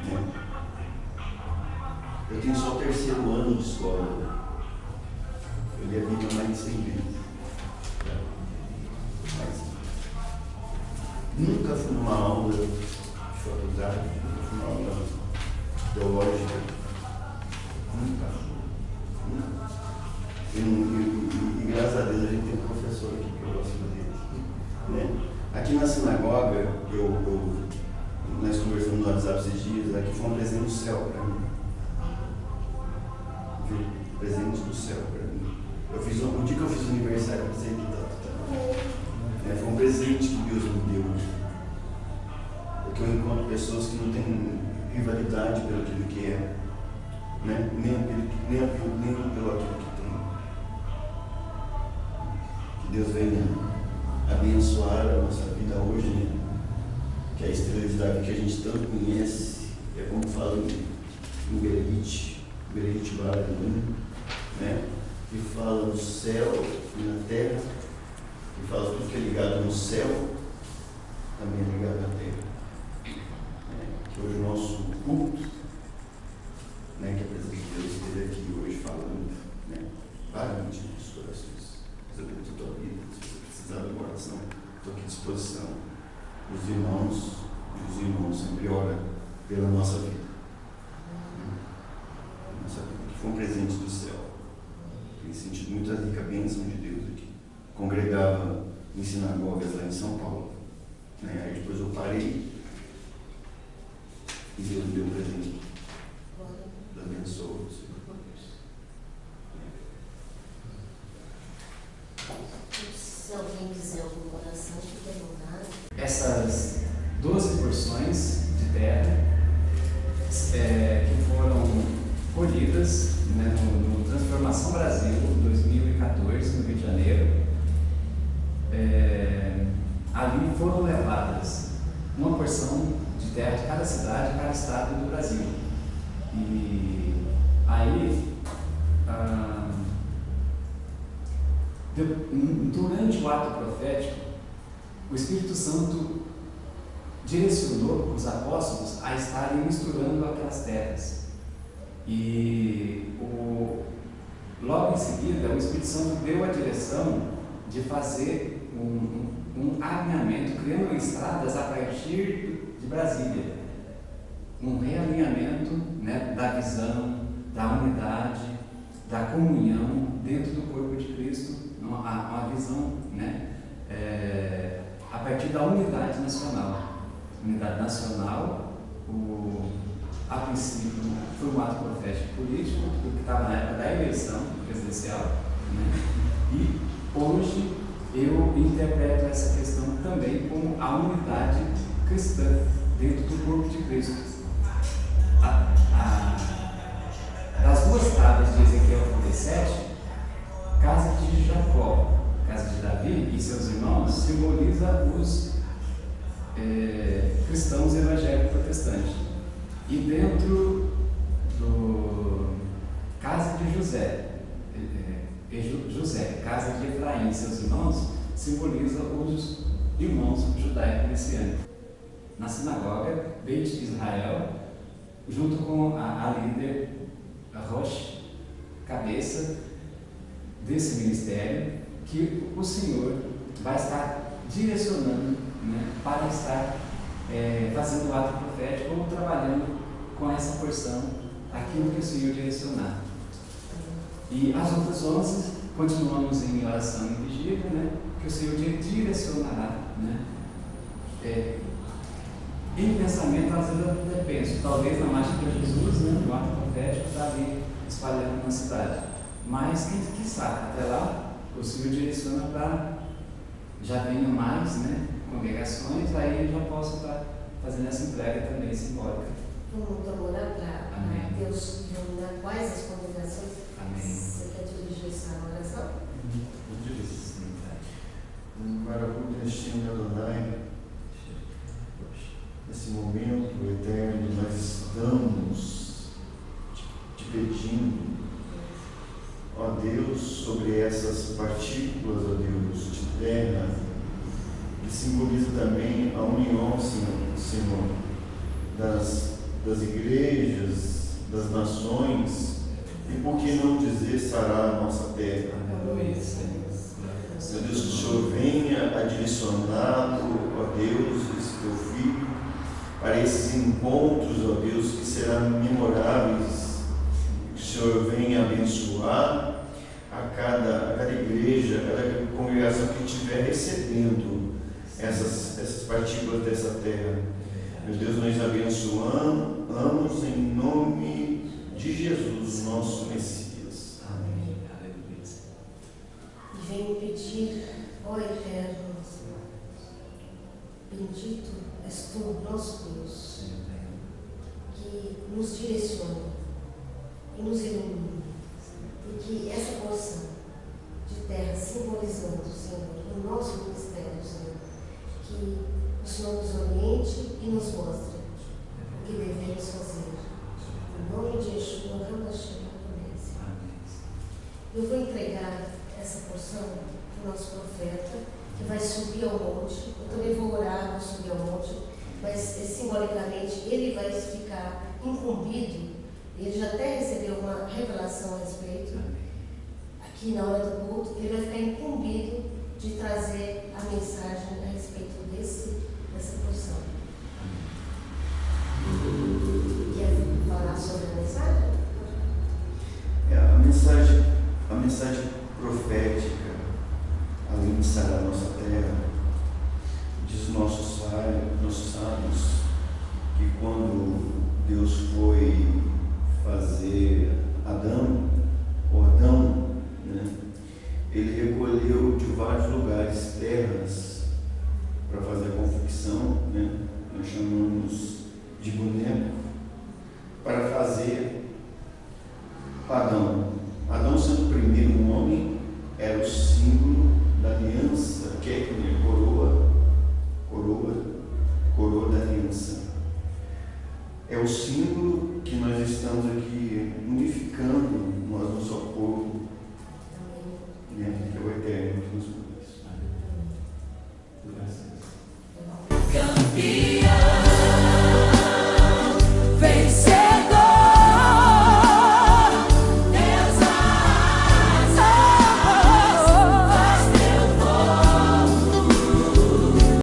Né? Eu tenho só o 3º ano de escola. Eu li a Bíblia mais de 100 vezes. Nunca fui numa aula de faculdade, nunca fui numa aula teológica. Nunca. E graças a Deus a gente tem um professor aqui que eu gosto dele. Né? Aqui na sinagoga, nós conversamos no WhatsApp esses dias, aqui foi um presente do céu para mim. Um presente do céu para mim. O dia que eu fiz o aniversário, eu pensei que foi um presente que Deus me deu. Porque eu encontro pessoas que não têm rivalidade pelo aquilo que é, né? nem pelo aquilo que tem. Que Deus venha abençoar a nossa vida hoje, né? Que a estrela de Davi que a gente tanto conhece, é como fala em Bereit Baruch, né? Que fala no céu e na terra, que fala tudo que é ligado no céu, também é ligado na terra. Que hoje o nosso culto, né, que a presença de Deus esteve aqui hoje falando, né, claramente nos nossos corações. Deus abençoe a tua vida, se você precisar de uma oração, estou aqui à disposição. Os irmãos sempre oram pela nossa vida. Nossa vida, que foi um presente do céu. Tenho sentido muita rica bênção de Deus aqui. Congregava em sinagogas lá em São Paulo. Né? Aí depois eu parei e Deus me deu um presente. Deus abençoe. Se alguém quiser alguma oração, fique à vontade. Essas 12 porções de terra que foram colhidas, né, no Transformação Brasil 2014, no Rio de Janeiro, ali foram levadas uma porção de terra de cada cidade, de cada estado do Brasil. E aí, durante o ato profético, o Espírito Santo direcionou os apóstolos a estarem misturando aquelas terras. E logo em seguida, o Espírito Santo deu a direção de fazer um alinhamento, criando estradas a partir de Brasília. Um realinhamento, né, da visão, da unidade, da comunhão dentro do corpo de Cristo, uma visão, né, a partir da unidade nacional. Unidade nacional, a princípio foi um ato profético político, porque estava na época da eleição presidencial, né? E hoje eu interpreto essa questão também como a unidade cristã dentro do corpo de Cristo. Das duas tábuas de Ezequiel 37, casa de Jacó, casa de Davi e seus irmãos, simboliza os cristãos evangélicos protestantes. E dentro do casa de José, casa de Efraim e seus irmãos, simboliza os irmãos judaicos messiânicos. Na sinagoga, Beit Israel, junto com a líder Rosh, cabeça desse ministério, que o Senhor vai estar direcionando, né, para estar fazendo o ato profético ou trabalhando com essa porção, aquilo que o Senhor direcionar. E as outras 11 continuamos em oração e vigília, né, que o Senhor direcionará, né. Em pensamento, às vezes eu penso, talvez na marcha para Jesus, né, no ato profético, está ali espalhando na cidade. Mas quem sabe, até lá, o Senhor direciona para já venham mais, né, congregações, aí eu já posso estar fazendo essa entrega também simbólica. Vamos orar para Deus iluminar quais as congregações. Amém. Você quer dirigir essa oração? Nesse momento, Eterno, nós estamos te pedindo, ó Deus, sobre essas partículas, ó Deus, de terra, que simboliza também a união, Senhor, das igrejas, das nações, e por que não dizer sará a nossa terra? Meu Deus, que o Senhor venha a direcioná-lo, ó Deus, esse teu filho, para esses encontros, ó Deus, que serão memoráveis, que o Senhor venha abençoar a cada igreja, a cada congregação que estiver recebendo essas partículas dessa terra. Meu Deus, nós abençoamos em nome de Jesus, nosso Messias. Amém. E venho pedir, ó Eterno, bendito és tu, nosso Deus, que nos direcione e nos ilumine, e que essa porção de terra simbolizando, Senhor, o nosso ministério, Senhor, que o Senhor nos oriente e nos mostre o que devemos fazer. Em nome de Yeshua, eu vou entregar essa porção para o nosso profeta, que vai subir ao monte. Eu também vou orar, vou subir ao monte, mas simbolicamente ele vai ficar incumbido. Ele já até recebeu uma revelação a respeito, aqui na hora do culto, ele vai ficar incumbido de trazer a mensagem a respeito dessa porção. Quer falar sobre a mensagem? A mensagem profética, além de sarar a nossa terra, diz nossos sábios que quando Deus foi fazer Adão, né, ele recolheu de vários lugares terras para fazer a confecção, né, nós chamamos de boneco, para fazer Adão. Adão, sendo o primeiro homem, era o símbolo da aliança, Kekner, coroa da aliança. É o símbolo que nós estamos aqui unificando, nós no só corpo, né? Que é o